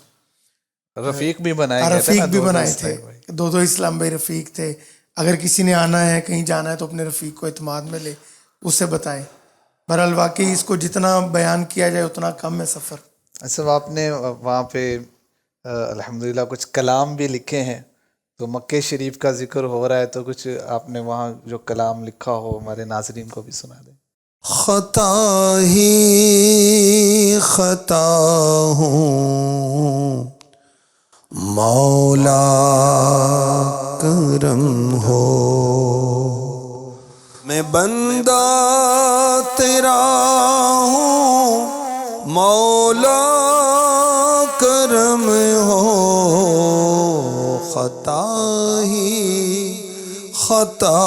رفیق بھی بنائے گئے تھے رفیق نا, بھی بنائے تھے, دو اسلام بھائی رفیق تھے. اگر کسی نے آنا ہے کہیں جانا ہے تو اپنے رفیق کو اعتماد میں لے, اس سے بتائے. بہرحال واقعی اس کو جتنا بیان کیا جائے اتنا کم ہے سفر. اچھا آپ نے وہاں پہ الحمدللہ کچھ کلام بھی لکھے ہیں, تو مکہ شریف کا ذکر ہو رہا ہے تو کچھ آپ نے وہاں جو کلام لکھا ہو ہمارے ناظرین کو بھی سنا دیں. خطا ہی خطا ہوں مولا کرم ہو, میں بندہ تیرا ہوں مولا کرم ہو. خطا ہی خطا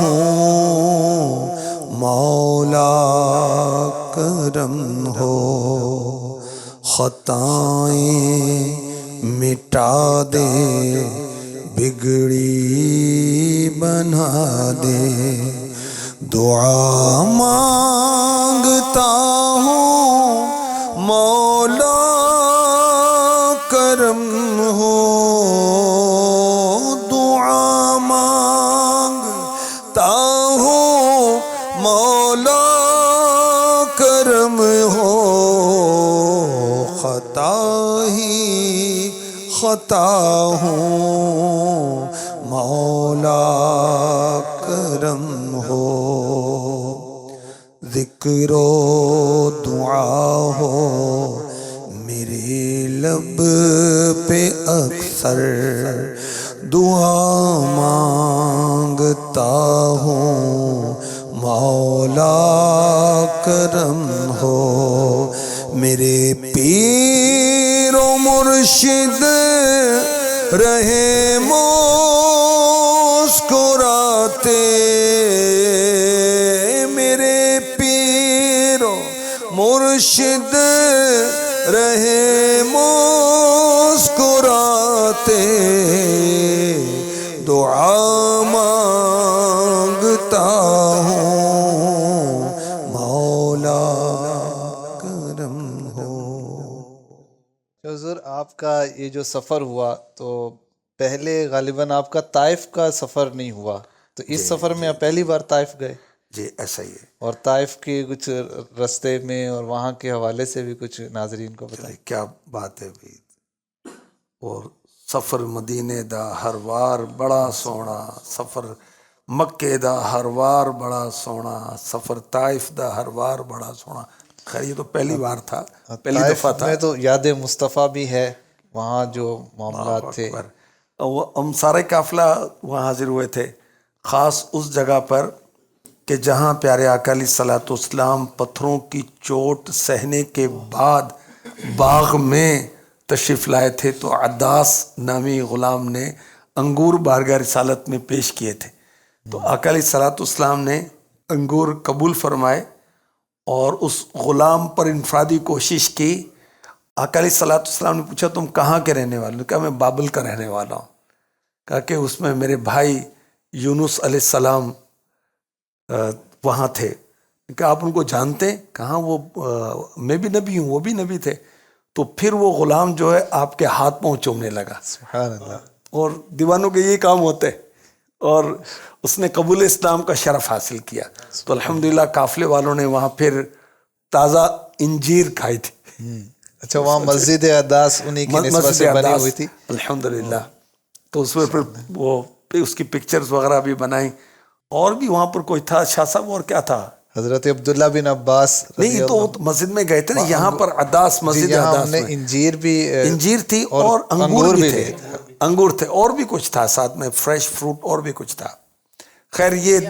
ہوں مولا کرم ہو. خطائیں مٹا دے بگڑی بنا دے, دعا مانگتا ہوں مولا کرم ہو. دعا مانگتا ہوں مولا کرم ہو. خطا ہی خطا ہوں مولا کرم ہو. ذکر و دعا ہو میرے لب پہ اکثر, دعا مانگتا ہوں مولا کرم ہو. میرے پیر و مرشد رہے مسکراتے, میرے پیر و مرشد رہے مسکراتے, دعا مانگتا ہوں مولا کرم ہو. حضور آپ کا یہ جو سفر ہوا تو پہلے غالباً آپ کا طائف کا سفر نہیں ہوا, تو اس سفر میں آپ پہلی بار طائف گئے. جی ایسا ہی ہے. اور طائف کے کچھ رستے میں اور وہاں کے حوالے سے بھی کچھ ناظرین کو بتائیں. کیا بات ہے بھائی. اور سفر مدینے دا ہر وار بڑا سونا, سفر مکے دا ہر وار بڑا سونا, سفر طائف دا ہر وار بڑا سونا. خیر یہ تو پہلی بار تھا, پہلی دفعہ تھا. میں تو یاد مصطفیٰ بھی ہے, وہاں جو معاملات تھے. ہم سارے قافلہ وہاں حاضر ہوئے تھے, خاص اس جگہ پر کہ جہاں پیارے آقا علیہ الصلوۃ والسلام پتھروں کی چوٹ سہنے کے بعد باغ میں تشریف لائے تھے. تو عداس نامی غلام نے انگور بارگاہ رسالت میں پیش کیے تھے. تو آقا علیہ الصلوۃ والسلام نے انگور قبول فرمائے اور اس غلام پر انفرادی کوشش کی. آقا علیہ الصلوۃ والسلام نے پوچھا تم کہاں کے رہنے والے ہو؟ کہا میں بابل کا رہنے والا ہوں. کہا کہ اس میں میرے بھائی یونس علیہ السلام وہاں تھے کہ آپ ان کو جانتے ہیں؟ کہاں وہ میں بھی نبی ہوں، وہ بھی نبی تھے. تو پھر وہ غلام جو ہے آپ کے ہاتھ پاؤں چومنے لگا. سبحان اللہ. اور دیوانوں کے یہی کام ہوتے، اور اس نے قبول اسلام کا شرف حاصل کیا. تو الحمدللہ قافلے والوں نے وہاں پھر تازہ انجیر کھائی تھی. اچھا، وہاں مسجد اعداس انہی کی نسبت مسجد سے بنی اعداس، ہوئی تھی. الحمدللہ. تو اس میں پھر وہ پھر اس کی پکچرز وغیرہ بھی بنائیں. اور بھی وہاں پر کوئی تھا شاہ صاحب، اور کیا تھا؟ حضرت عبداللہ بن عباس نہیں تو مسجد میں گئے تھے نا، یہاں پر عداس، مسجد یہاں ہم عداس نے میں انجیر بھی انجیر تھی اور انگور بھی تھے. انگور تھے اور بھی کچھ تھا ساتھ میں، فریش فروٹ اور بھی کچھ تھا. خیر یہ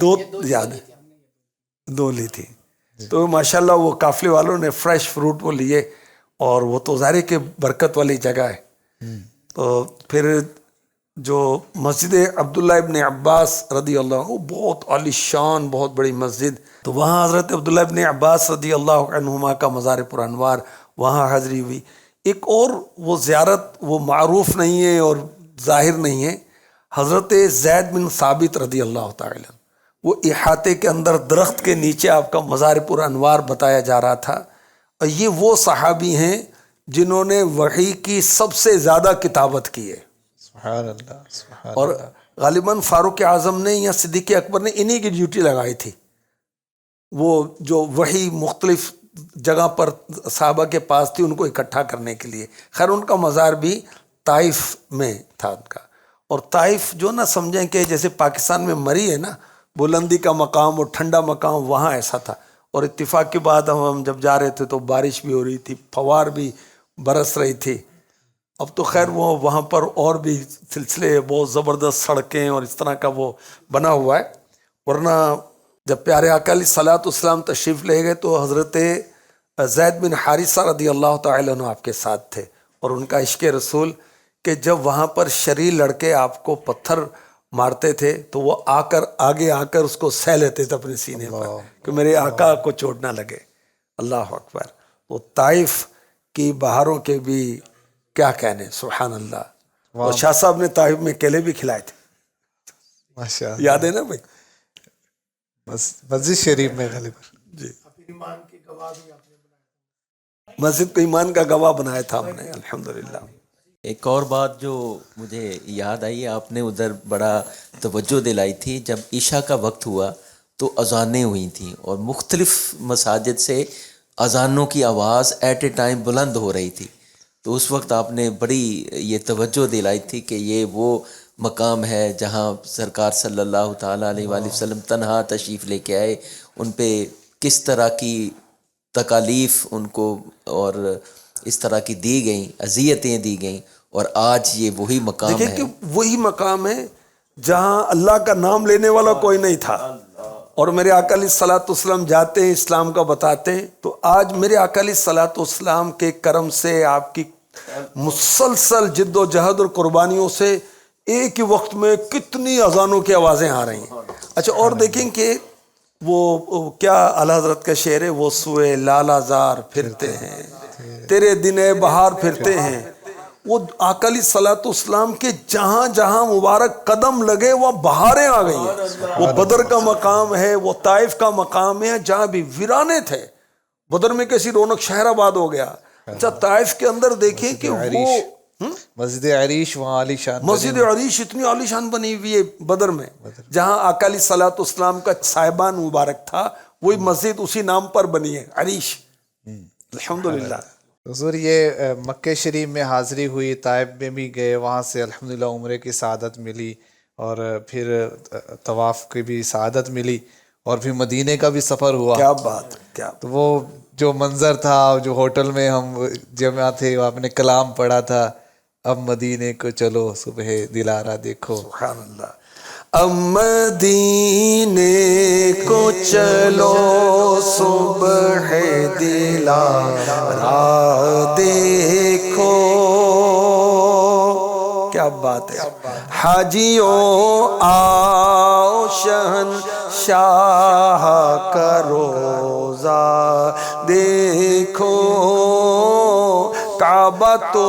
دو یاد ہے، دو لی تھی. تو ماشاءاللہ وہ قافلے والوں نے فریش فروٹ وہ لیے، اور وہ تو ظاہر کہ برکت والی جگہ ہے. تو پھر جو مسجد عبداللہ ابن عباس رضی اللہ عنہ، بہت عالی شان، بہت بڑی مسجد. تو وہاں حضرت عبداللہ ابن عباس رضی اللہ عنہما کا مزار پرانوار وہاں حاضری ہوئی. ایک اور وہ زیارت وہ معروف نہیں ہے اور ظاہر نہیں ہے، حضرت زید بن ثابت رضی اللہ تعالی عنہ، وہ احاطے کے اندر درخت کے نیچے آپ کا مزار پرانوار بتایا جا رہا تھا. اور یہ وہ صحابی ہیں جنہوں نے وحی کی سب سے زیادہ کتابت کی ہے. سبحان اللہ، سبحان اور اللہ. غالباً فاروق اعظم نے یا صدیق اکبر نے انہی کی ڈیوٹی لگائی تھی، وہ جو وحی مختلف جگہ پر صحابہ کے پاس تھی ان کو اکٹھا کرنے کے لیے. خیر ان کا مزار بھی طائف میں تھا ان کا. اور طائف جو نہ سمجھیں کہ جیسے پاکستان میں مری ہے نا، بلندی کا مقام اور ٹھنڈا مقام، وہاں ایسا تھا. اور اتفاق کی بات ہم جب جا رہے تھے تو بارش بھی ہو رہی تھی، فوار بھی برس رہی تھی. اب تو خیر وہ وہاں پر اور بھی سلسلے، بہت زبردست سڑکیں اور اس طرح کا وہ بنا ہوا ہے. ورنہ جب پیارے آقا علیہ الصلوۃ والسلام تشریف لے گئے تو حضرت زید بن حارثہ رضی اللہ تعالی عنہ آپ کے ساتھ تھے. اور ان کا عشق رسول کہ جب وہاں پر شریر لڑکے آپ کو پتھر مارتے تھے تو وہ آگے آ کر اس کو سہ لیتے تھے اپنے سینے پر کہ میرے آقا کو چوٹ نہ لگے. اللہ اکبر. وہ طائف کی بہاروں کے بھی کیا کہنے، سبحان اللہ. اور شاہ صاحب نے طائف میں کیلے بھی کھلائے تھے، ماشاء اللہ. یاد ہے نا بھائی؟ مسجد شریف میں غالباً. جی، مسجد کو ایمان کا گواہ بنایا تھا ہم نے، الحمدللہ. ایک اور بات جو مجھے یاد آئی، آپ نے ادھر بڑا توجہ دلائی تھی. جب عشاء کا وقت ہوا تو اذانیں ہوئی تھیں اور مختلف مساجد سے اذانوں کی آواز ایٹ اے ٹائم بلند ہو رہی تھی. تو اس وقت آپ نے بڑی یہ توجہ دلائی تھی کہ یہ وہ مقام ہے جہاں سرکار صلی اللہ تعالیٰ علیہ وآلہ وسلم تنہا تشریف لے کے آئے. ان پہ کس طرح کی تکالیف ان کو اور اس طرح کی دی گئیں، اذیتیں دی گئیں، اور آج یہ وہی مقام دیکھیں ہے. کہ وہی مقام ہے جہاں اللہ کا نام لینے والا کوئی نہیں تھا. اور میرے آقا علیہ الصلوۃ والسلام جاتے ہیں اسلام کا بتاتے ہیں. تو آج میرے آقا علیہ الصلوۃ والسلام کے کرم سے، آپ کی مسلسل جد و جہد اور قربانیوں سے ایک ہی وقت میں کتنی اذانوں کی آوازیں آ رہی ہیں. اچھا اور دیکھیں کہ وہ کیا اعلیٰ حضرت کا شعر ہے، وہ سوئے لالا زار پھرتے ہیں، تیرے دن بہار پھرتے ہیں. وہ آقا علیہ الصلوۃ والسلام کے جہاں جہاں مبارک قدم لگے وہ بہاریں آ گئی ہیں. وہ بدر کا مقام ہے، وہ طائف کا مقام ہے جہاں بھی ویرانے تھے. بدر میں کیسی رونق شہر آباد ہو گیا. اچھا طائف کے اندر دیکھیں کہ وہ مسجد عریش وہاں عالی شان مسجد عریش اتنی عالی شان بنی ہوئی ہے بدر میں، جہاں آقا علیہ الصلوۃ والسلام کا صاحبان مبارک تھا، وہی مسجد اسی نام پر بنی ہے، عریش. الحمدللہ. حضور یہ مکہ شریف میں حاضری ہوئی، طائف میں بھی گئے، وہاں سے الحمدللہ عمرے کی سعادت ملی، اور پھر طواف کی بھی سعادت ملی، اور پھر مدینے کا بھی سفر ہوا. کیا بات، کیا تو وہ جو منظر تھا، جو ہوٹل میں ہم جمع تھے، آپ نے کلام پڑھا تھا، اب مدینے کو چلو صبح دلارا دیکھو. سبحان اللہ. اب مدینے کو چلو صبح دلارا دیکھو. کیا بات ہے. حاجیوں آؤ شہنشاہ کا روزہ دیکھو. کعبہ تو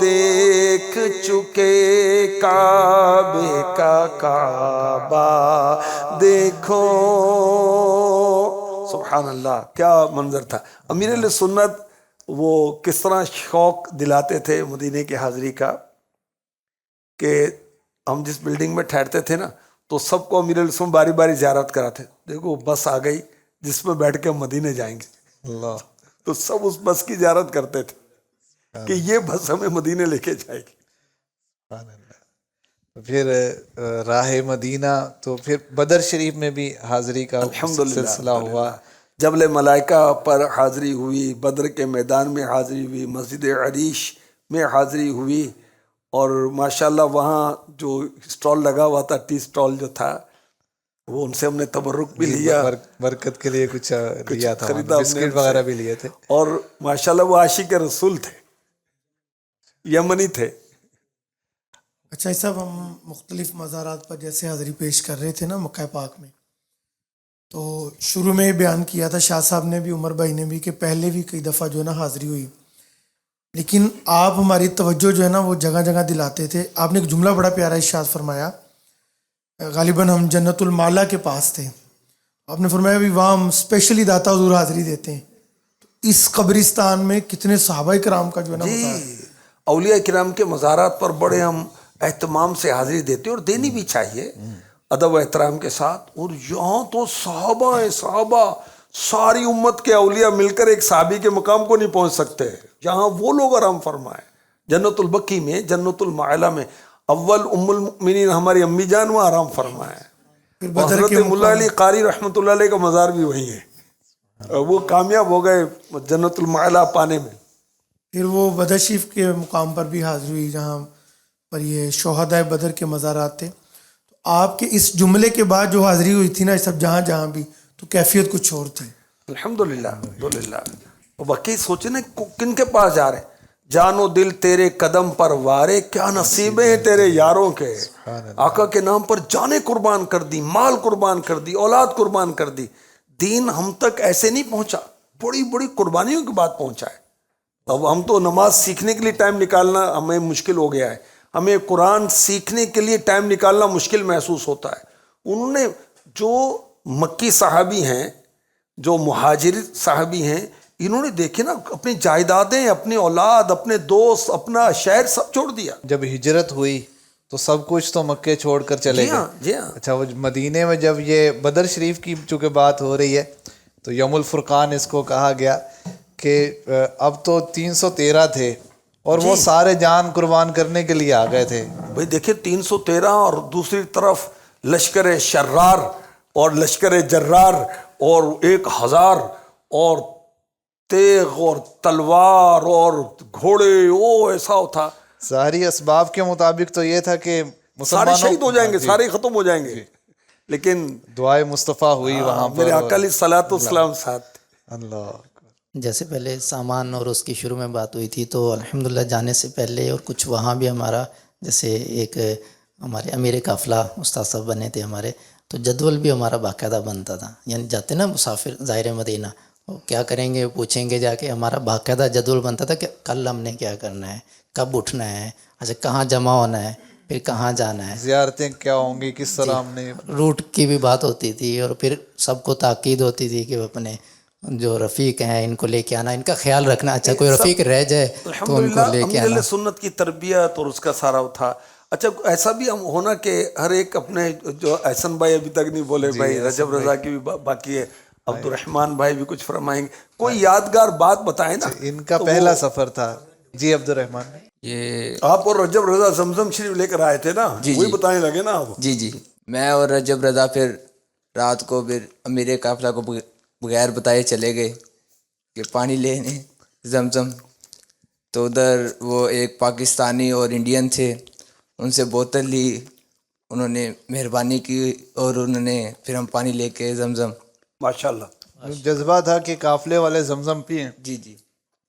دیکھ چکے، کعبے کا کعبہ دیکھو. سبحان اللہ، کیا منظر تھا. امیر علیہ سنت وہ کس طرح شوق دلاتے تھے مدینے کی حاضری کا کہ ہم جس بلڈنگ میں ٹھہرتے تھے نا تو سب کو امیر علیہ سنت باری باری زیارت کراتے. دیکھو بس آ گئی جس میں بیٹھ کے ہم مدینے جائیں گے. اللہ. تو سب اس بس کی زیارت کرتے تھے کہ یہ بس ہمیں مدینے لے کے جائے گی. پھر راہ مدینہ تو پھر بدر شریف میں بھی حاضری کا سلسلہ ہوا. جبل ملائکہ پر حاضری ہوئی، بدر کے میدان میں حاضری ہوئی، مسجد عریش میں حاضری ہوئی، اور ماشاءاللہ وہاں جو اسٹال لگا ہوا تھا، ٹی اسٹال جو تھا، وہ ان سے ہم نے تبرک بھی لیا، برکت کے لیے کچھ لیا تھا، خریدا ہم نے بسکٹ ان سے، وغیرہ بھی لیے تھے. اور ماشاءاللہ وہ عاشق رسول تھے، یمنی تھے. اچھا صاحب، ہم مختلف مزارات پر جیسے حاضری پیش کر رہے تھے نا مکہ پاک میں، تو شروع میں بیان کیا تھا شاہ صاحب نے بھی، عمر بھائی نے بھی، کہ پہلے بھی کئی دفعہ جو ہے نا حاضری ہوئی، لیکن آپ ہماری توجہ جو ہے نا وہ جگہ جگہ دلاتے تھے. آپ نے ایک جملہ بڑا پیارا ارشاد فرمایا، غالباً ہم جنت المالا کے پاس تھے، آپ نے فرمایا بھی وہاں ہم اسپیشلی داتا حضور حاضری دیتے ہیں. تو اس قبرستان میں کتنے صحابہ کرام کا جو ہے نا مزار. اولیاء کرام کے مزارات پر بڑے ہم اہتمام سے حاضری دیتے ہیں، اور دینی بھی چاہیے ادب و احترام کے ساتھ. اور یہاں تو صحابہ ہیں، صحابہ، ساری امت کے اولیاء مل کر ایک صحابی کے مقام کو نہیں پہنچ سکتے. یہاں وہ لوگ آرام فرمائے جنت البقیع میں، جنت المعلا میں، اول ام المؤمنین ہماری امی جان وہاں آرام فرمائے. حضرت ملا علی قاری رحمۃ اللہ علیہ کا مزار بھی وہی ہے، وہ کامیاب ہو گئے جنت المعلا پانے میں. پھر وہ بدر شریف کے مقام پر بھی حاضری ہوئی جہاں پر یہ شہدائے بدر کے مزارات تھے. تو آپ کے اس جملے کے بعد جو حاضری ہوئی تھی نا سب جہاں جہاں بھی، تو کیفیت کچھ اور تھی. الحمدللہ الحمدللہ. باقی سوچے نا کن کے پاس جا رہے ہیں. جان و دل تیرے قدم پر وارے، کیا نصیبیں ہیں تیرے یاروں کے. آقا کے نام پر جانیں قربان کر دی، مال قربان کر دی، اولاد قربان کر دی. دین ہم تک ایسے نہیں پہنچا، بڑی بڑی قربانیوں کے بعد پہنچا ہے. اب ہم تو نماز سیکھنے کے لیے ٹائم نکالنا ہمیں مشکل ہو گیا ہے، ہمیں قرآن سیکھنے کے لیے ٹائم نکالنا مشکل محسوس ہوتا ہے. انہوں نے جو مکی صحابی ہیں، جو مہاجر صحابی ہیں، انہوں نے دیکھے نا اپنی جائیدادیں، اپنی اولاد، اپنے دوست، اپنا شہر سب چھوڑ دیا. جب ہجرت ہوئی تو سب کچھ تو مکے چھوڑ کر چلے جی ہاں گئے. جی ہاں. اچھا، وہ مدینے میں جب یہ بدر شریف کی چونکہ بات ہو رہی ہے تو یوم الفرقان اس کو کہا گیا کہ اب تو 313 تھے اور وہ سارے جان قربان کرنے کے لیے آ گئے تھے. بھئی دیکھیں 313 اور دوسری طرف لشکر شرار اور لشکر جرار اور 1000 اور تیغ اور تلوار اور گھوڑے، او ایسا تھا. ظاہری اسباب کے مطابق تو یہ تھا کہ سارے شہید ہو جائیں گے، سارے ختم ہو جائیں گے، لیکن دعائے مصطفیٰ ہوئی وہاں پر. میرے آقا علیہ الصلوۃ والسلام ساتھ. اللہ. جیسے پہلے سامان اور اس کی شروع میں بات ہوئی تھی، تو الحمدللہ جانے سے پہلے اور کچھ وہاں بھی ہمارا، جیسے ایک ہمارے امیر قافلہ استاد صاحب بنے تھے ہمارے، تو جدول بھی ہمارا باقاعدہ بنتا تھا. یعنی جاتے نا مسافر ظاہر مدینہ، وہ کیا کریں گے پوچھیں گے جا کے، ہمارا باقاعدہ جدول بنتا تھا کہ کل ہم نے کیا کرنا ہے، کب اٹھنا ہے، اچھا کہاں جمع ہونا ہے، پھر کہاں جانا ہے، زیارتیں کیا ہوں گی، کس طرح ہم نے. روٹ کی بھی بات ہوتی تھی، اور پھر سب کو تاکید ہوتی تھی کہ وہ اپنے جو رفیق ہیں ان کو لے کے آنا، ان کا خیال رکھنا. اچھا کوئی رفیق رہ جائے تو ان کو لے کے امیر آنا. سنت کی تربیت اور اس کا سارا تھا. اچھا ایسا بھی ہم ہونا کہ ہر ایک اپنے، جو احسن بھائی ابھی تک نہیں بولے، بھائی رجب رضا کی بھی باقی ہے، عبد الرحمن بھائی بھی کچھ فرمائیں گے، کوئی یادگار بات بتائیں نا. ان کا پہلا سفر تھا. جی عبد الرحمن. یہ آپ اور رجب رضا زمزم شریف لے کر آئے تھے نا، وہی بتائیں لگے نا آپ. جی میں اور رجب رضا پھر رات کو پھر امیر قافلہ کو بغیر بتائے چلے گئے کہ پانی لینے زمزم. تو ادھر وہ ایک پاکستانی اور انڈین تھے، ان سے بوتل لی، انہوں نے مہربانی کی اور انہوں نے پھر ہم پانی لے کے زمزم. ماشاءاللہ. جذبہ تھا کہ قافلے والے زمزم پئیں. جی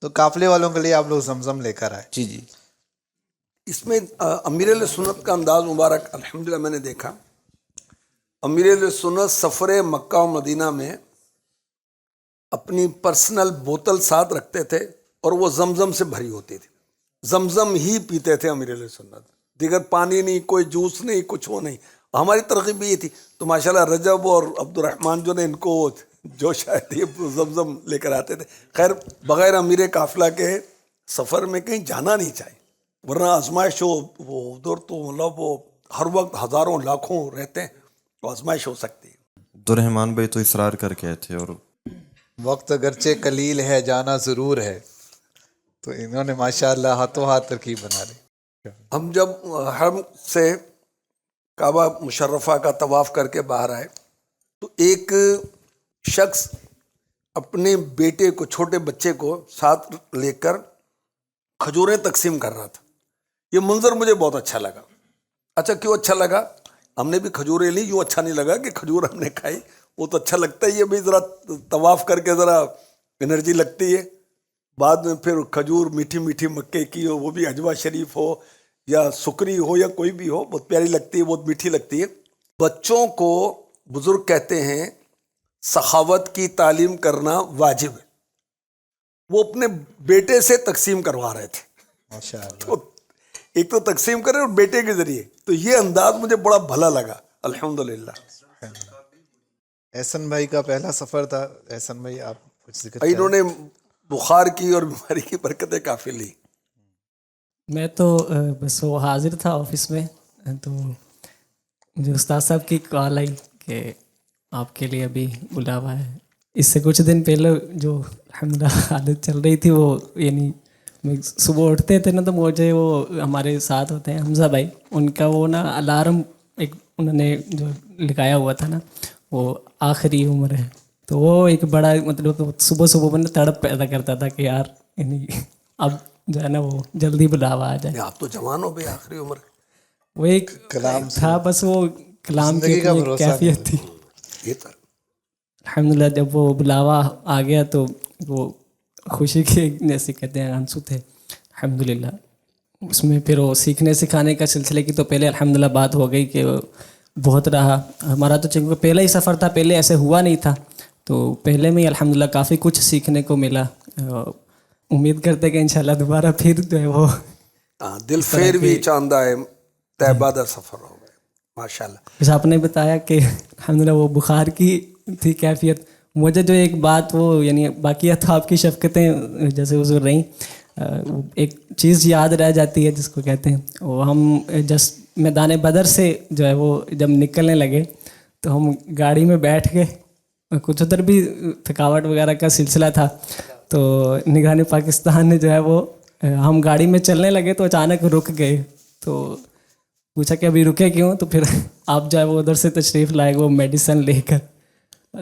تو قافلے والوں کے لیے آپ لوگ زمزم لے کر آئے. جی اس میں امیر علیہ سنت کا انداز مبارک الحمدللہ میں نے دیکھا. امیر علیہ سنت سفر مکہ و مدینہ میں اپنی پرسنل بوتل ساتھ رکھتے تھے اور وہ زمزم سے بھری ہوتی تھی. زمزم ہی پیتے تھے امیر علیہ سنت. دیگر پانی نہیں, کوئی جوس نہیں, کچھ وہ نہیں. ہماری ترغیب بھی یہ تھی. تو ماشاءاللہ رجب اور عبد الرحمن جو نے ان کو جو شاید یہ زمزم لے کر آتے تھے. خیر بغیر امیر قافلہ کے سفر میں کہیں جانا نہیں چاہیے, ورنہ آزمائش ہو, وہ ادھر تو مطلب وہ ہر وقت ہزاروں لاکھوں رہتے ہیں, تو آزمائش ہو سکتی ہے. عبد الرحمان بھائی تو اصرار کر کے آئے تھے, اور وقت اگرچہ قلیل ہے جانا ضرور ہے, تو انہوں نے ماشاءاللہ ہاتھوں ہاتھ ترکیب بنا لی. ہم جب حرم سے کعبہ مشرفہ کا طواف کر کے باہر آئے تو ایک شخص اپنے بیٹے کو, چھوٹے بچے کو ساتھ لے کر کھجوریں تقسیم کر رہا تھا. یہ منظر مجھے بہت اچھا لگا. اچھا کیوں اچھا لگا؟ ہم نے بھی کھجوریں لی, یوں اچھا نہیں لگا کہ کھجور ہم نے کھائی, وہ تو اچھا لگتا ہی ہے بھائی, ذرا طواف کر کے ذرا انرجی لگتی ہے. بعد میں پھر کھجور میٹھی میٹھی مکے کی ہو, وہ بھی اجوا شریف ہو یا سکری ہو یا کوئی بھی ہو, بہت پیاری لگتی ہے, بہت میٹھی لگتی ہے. بچوں کو بزرگ کہتے ہیں سخاوت کی تعلیم کرنا واجب ہے. وہ اپنے بیٹے سے تقسیم کروا رہے تھے, ماشاءاللہ. تو ایک تو تقسیم کرے اور بیٹے کے ذریعے, تو یہ انداز مجھے بڑا بھلا لگا الحمدللہ. احسن بھائی کا پہلا سفر تھا. احسن بھائی آپ کچھ ذکر انہوں نے بخار کی اور بیماری کی برکتیں کافی لی. میں تو بس وہ حاضر تھا آفس میں, تو مجھے استاد صاحب کی کال آئی کہ آپ کے لیے ابھی بلاوا ہے. اس سے کچھ دن پہلے جو الحمدللہ حالت چل رہی تھی, وہ یعنی صبح اٹھتے تھے نا, تو مجھے وہ ہمارے ساتھ ہوتے ہیں حمزہ بھائی, ان کا وہ نا الارم ایک انہوں نے جو لکھایا ہوا تھا نا, وہ آخری عمر ہے, تو وہ ایک بڑا مطلب صبح صبح میں تڑپ پیدا کرتا تھا کہ یار یعنی اب جو ہے نا وہ جلدی بلاوا آ جائے. آپ تو جوان ہو بھائی, آخری عمر. وہ ایک کلام تھا, بس وہ کلام کی کا اپنی بھروسہ کیفیت تھی. یہ تو الحمدللہ جب وہ بلاوا آ گیا تو وہ خوشی کے جیسے کہتے ہیں آنسو تھے الحمدللہ. اس میں پھر وہ سیکھنے سکھانے کا سلسلے کی تو پہلے الحمدللہ بات ہو گئی کہ بہت رہا ہمارا, تو چونکہ پہلا ہی سفر تھا, پہلے ایسے ہوا نہیں تھا, تو پہلے میں ہی الحمدللہ کافی کچھ سیکھنے کو ملا. امید کرتے کہ انشاءاللہ دوبارہ پھر جو ہے وہ دل پھر بھی چاندہ ہے, طیبہ دا سفر ہو گئے ماشاءاللہ. جیسے آپ نے بتایا کہ الحمدللہ وہ بخار کی تھی کیفیت, مجھے جو ایک بات وہ یعنی باقی تو آپ کی شفقتیں جیسے حضور رہیں, ایک چیز یاد رہ جاتی ہے جس کو کہتے ہیں, وہ ہم جس میدان بدر سے جو ہے وہ جب نکلنے لگے تو ہم گاڑی میں بیٹھ کے, کچھ ادھر بھی تھکاوٹ وغیرہ کا سلسلہ تھا, تو نگران پاکستان نے جو ہے وہ ہم گاڑی میں چلنے لگے تو اچانک رک گئے, تو پوچھا کہ ابھی رکے کیوں, تو پھر آپ جو ہے وہ ادھر سے تشریف لائے وہ میڈیسن لے کر.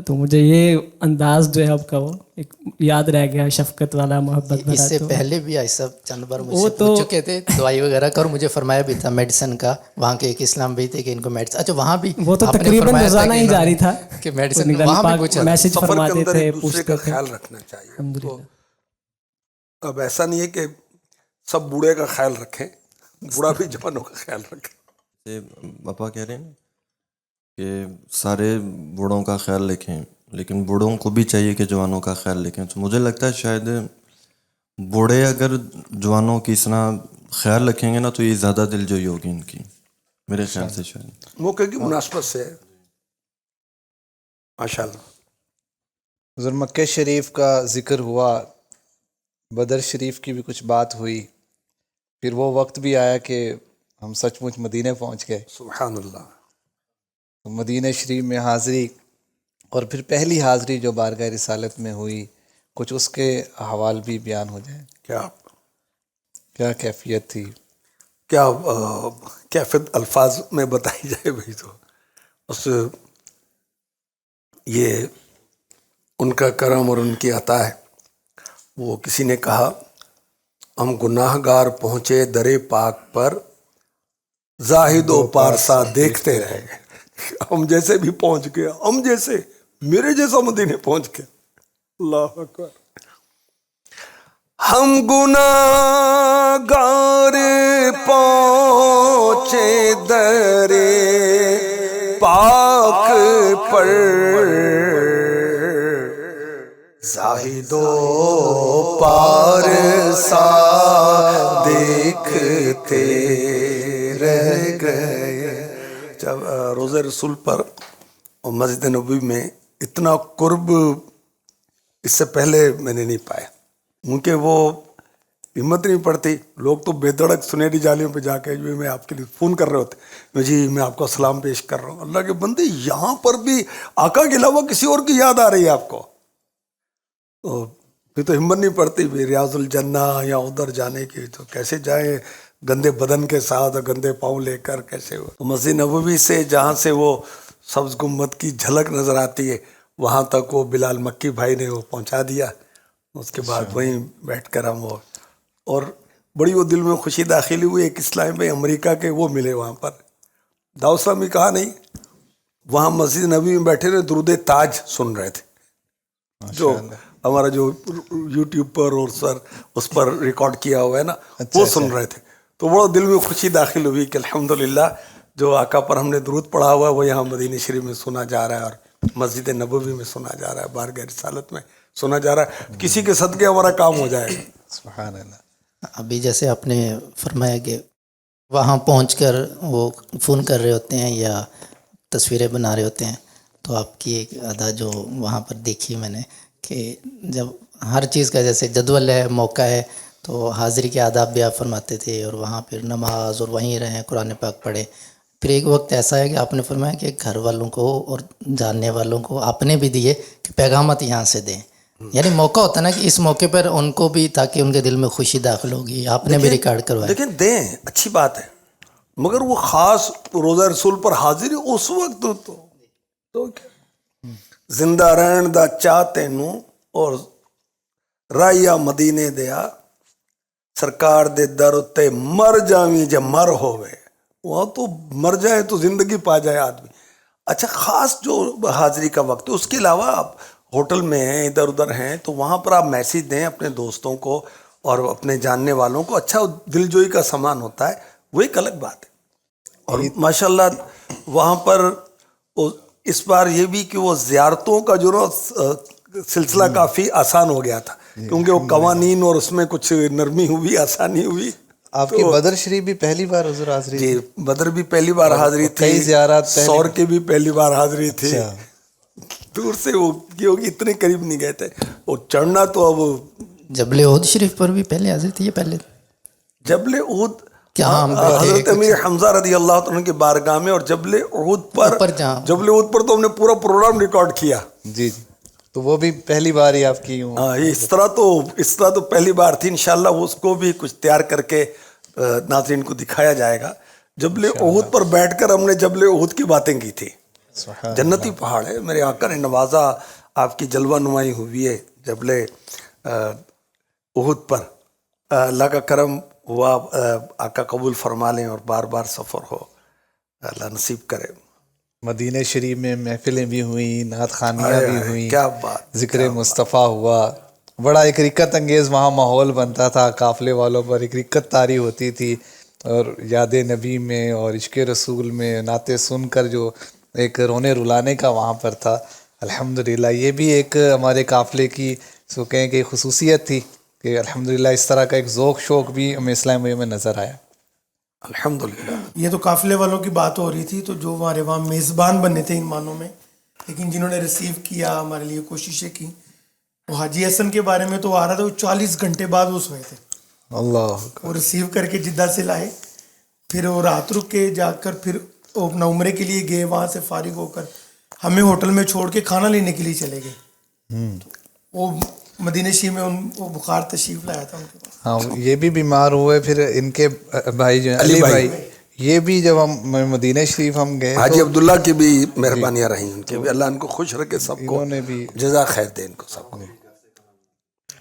تو مجھے یہ انداز جو ہے آپ کا وہ ایک یاد رہ گیا, شفقت والا, محبت بھرا. اس سے پہلے بھی آئی صاحب چند بار مجھ سے پوچھ چکے تھے دوائی وغیرہ کا, اور مجھے فرمایا بھی تھا میڈیسن کا, وہاں کے ایک اسلام بھائی تھے کہ ان کو میڈیسن, اچھا وہاں بھی وہ تو تقریباً روزانہ ہی جاری تھا کہ میڈیسن وہاں بھی پوچھا. میسج سفر کے فرماتے اندر تھے, ایک دوسرے کا پوچھتے تھے. خیال رکھنا چاہیے. الحمدللہ. اب ایسا نہیں ہے کہ سب بوڑھے کا خیال رکھیں, بوڑھا بھی جوانوں کا خیال رکھیں. پاپا کہہ رہے ہیں نا کہ سارے بوڑھوں کا خیال رکھیں, لیکن بوڑھوں کو بھی چاہیے کہ جوانوں کا خیال رکھیں. تو مجھے لگتا ہے شاید بوڑھے اگر جوانوں کی اس طرح خیال رکھیں گے نا, تو یہ زیادہ دلجوئی ہوگی ان کی, میرے خیال سے شاید موقع کی مناسبت سے ماشاءاللہ. حضور مکہ شریف کا ذکر ہوا, بدر شریف کی بھی کچھ بات ہوئی, پھر وہ وقت بھی آیا کہ ہم سچ مچ مدینے پہنچ گئے. سبحان اللہ. تو مدینہ شریف میں حاضری, اور پھر پہلی حاضری جو بارگاہ رسالت میں ہوئی, کچھ اس کے احوال بھی بیان ہو جائیں. کیا کیفیت تھی, کیا کیفیت الفاظ میں بتائی جائے بھائی, تو اس یہ ان کا کرم اور ان کی عطا ہے. وہ کسی نے کہا ہم گناہ گار پہنچے درے پاک پر, زاہد و پارسا دیکھتے رہ گئے. ہم جیسے بھی پہنچ گئے, ہم جیسے میرے جیسا مدینے پہنچ گئے. اللہ اکبر. ہم گناہ گار پہنچے درے پاک پر, زاہد و پارسا دیکھتے رہ گئے. جب روزہ رسول پر اور مسجد نبوی میں اتنا قرب اس سے پہلے میں نے نہیں پایا، کیونکہ وہ ہمت نہیں پڑتی. لوگ تو بے دھڑک سنہری جالیوں پہ جا کے جو میں آپ کے لیے فون کر رہے ہوتے، جی میں آپ کو سلام پیش کر رہا ہوں. اللہ کے بندے، یہاں پر بھی آقا کے علاوہ کسی اور کی یاد آ رہی ہے آپ کو، تو پھر تو ہمت نہیں پڑتی بھی ریاض الجنہ یا ادھر جانے کی. تو کیسے جائیں گندے بدن کے ساتھ اور گندے پاؤں لے کر، کیسے ہو. مسجد نبوی سے جہاں سے وہ سبز گنبد کی جھلک نظر آتی ہے وہاں تک وہ بلال مکی بھائی نے وہ پہنچا دیا. اس کے بعد وہیں بیٹھ کر ہم وہ، اور بڑی وہ دل میں خوشی داخل ہوئی. ایک اسلام بھائی امریکہ کے وہ ملے وہاں پر، دعوت اسلامی کہا نہیں، وہاں مسجد نبوی میں بیٹھے رہے درود تاج سن رہے تھے، جو ہمارا جو یوٹیوب پر اور اس پر ریکارڈ کیا ہوا ہے نا، وہ سن رہے تھے. تو بڑا دل میں خوشی داخل ہوئی کہ الحمدللہ جو آقا پر ہم نے درود پڑھا ہوا ہے وہ یہاں مدینہ شریف میں سنا جا رہا ہے، اور مسجد نبوی میں سنا جا رہا ہے، بارگاہ رسالت میں سنا جا رہا ہے. کسی کے صدقے ہمارا کام ہو جائے گا. سبحان اللہ. ابھی جیسے آپ نے فرمایا کہ وہاں پہنچ کر وہ فون کر رہے ہوتے ہیں یا تصویریں بنا رہے ہوتے ہیں، تو آپ کی ایک ادا جو وہاں پر دیکھی میں نے کہ جب ہر چیز کا جیسے جدول ہے، موقع ہے، تو حاضری کے آداب بھی آپ فرماتے تھے، اور وہاں پھر نماز اور وہیں رہیں، قرآن پاک پڑھے. پھر ایک وقت ایسا ہے کہ آپ نے فرمایا کہ گھر والوں کو اور جاننے والوں کو آپ نے بھی دیے کہ پیغامات یہاں سے دیں، یعنی موقع ہوتا ہے نا کہ اس موقع پر ان کو بھی، تاکہ ان کے دل میں خوشی داخل ہوگی. آپ نے بھی ریکارڈ کروایا. لیکن دیں، اچھی بات ہے، مگر وہ خاص روزہ رسول پر حاضری اس وقت تو کیا زندہ رہن دا چاہ تینوں اور رائیا مدینے دیا سرکار دے در اتے مر جاویں جے مر ہوئے. وہاں تو مر جائے تو زندگی پا جائے آدمی. اچھا، خاص جو حاضری کا وقت ہے، اس کے علاوہ آپ ہوٹل میں ہیں، ادھر ادھر ہیں، تو وہاں پر آپ میسیج دیں اپنے دوستوں کو اور اپنے جاننے والوں کو. اچھا، دل جوئی کا سامان ہوتا ہے، وہ ایک الگ بات ہے. اور ماشاءاللہ وہاں پر اس بار یہ بھی کہ وہ زیارتوں کا جو سلسلہ کافی آسان ہو گیا تھا، کیونکہ وہ قوانین اور اس میں کچھ نرمی ہوئی، آسانی ہوئی. آپ کی بدر شریف بھی پہلی بار حضور حاضری؟ جی، بدر بھی پہلی بار حاضری تھی، کئی زیارات سور کے بھی پہلی بار حاضری تھی. دور سے وہ کیونکہ اتنے قریب نہیں گئے تھے، اور چڑھنا تو اب جبل احد شریف پر بھی پہلے حاضر تھی، یہ پہلے جبل احد کیا حضرت امیر حمزہ رضی اللہ عنہ کے بارگاہ میں، اور جبل احد پر تو ہم نے پورا پروگرام ریکارڈ کیا. جی جی، تو وہ بھی پہلی بار ہی آپ کی. ہاں، اس طرح تو پہلی بار تھی. انشاءاللہ اس کو بھی کچھ تیار کر کے ناظرین کو دکھایا جائے گا. جبل احد پر بیٹھ کر ہم نے جبل احد کی باتیں کی تھی. جنتی پہاڑ ہے، میرے آقا نے نوازا، آپ کی جلوہ نمائی ہوئی ہے جبل احد پر. اللہ کا کرم ہوا، آقا قبول فرما لیں اور بار بار سفر ہو، اللہ نصیب کرے. مدینہ شریف میں محفلیں بھی ہوئیں، نعت خوانیاں بھی ہوئیں، کیا بات، ذکر مصطفیٰ ہوا. بڑا ایک رکت انگیز وہاں ماحول بنتا تھا، قافلے والوں پر ایک رکت طاری ہوتی تھی، اور یاد نبی میں اور عشق رسول میں نعتیں سن کر جو ایک رونے رلانے کا وہاں پر تھا. الحمدللہ یہ بھی ایک ہمارے قافلے کی سو کہیں کہ خصوصیت تھی کہ الحمدللہ اس طرح کا ایک ذوق شوق بھی ہمیں اسلام میں نظر آیا. الحمدللہ. یہ تو قافلے والوں کی بات ہو رہی تھی، تو جو ہمارے وہاں میزبان بنے تھے ان مانوں میں، لیکن جنہوں نے ریسیو کیا، ہمارے لیے کوششیں کی، وہ حاجی حسن کے بارے میں تو آ رہا تھا، وہ 40 گھنٹے بعد وہ سوئے تھے. اللہ، وہ ریسیو کر کے جدہ سے لائے، پھر وہ رات رک کے جا کر پھر وہ اپنا عمرے کے لیے گئے، وہاں سے فارغ ہو کر ہمیں ہوٹل میں چھوڑ کے کھانا لینے کے لیے چلے گئے. وہ مدینہ شریف میں وہ بخار تشریف لایا تھا ان کے پاس. ہاں، یہ بھی بیمار ہوئے. پھر ان کے بھائی جو ہیں علی بھائی، یہ بھی جب ہم مدینہ شریف ہم گئے، حاجی عبداللہ کی بھی مہربانیاں رہیں، ان کے بھی اللہ ان کو خوش رکھے، سب کو انہوں نے بھی جزا خیر دے ان کو سب کو.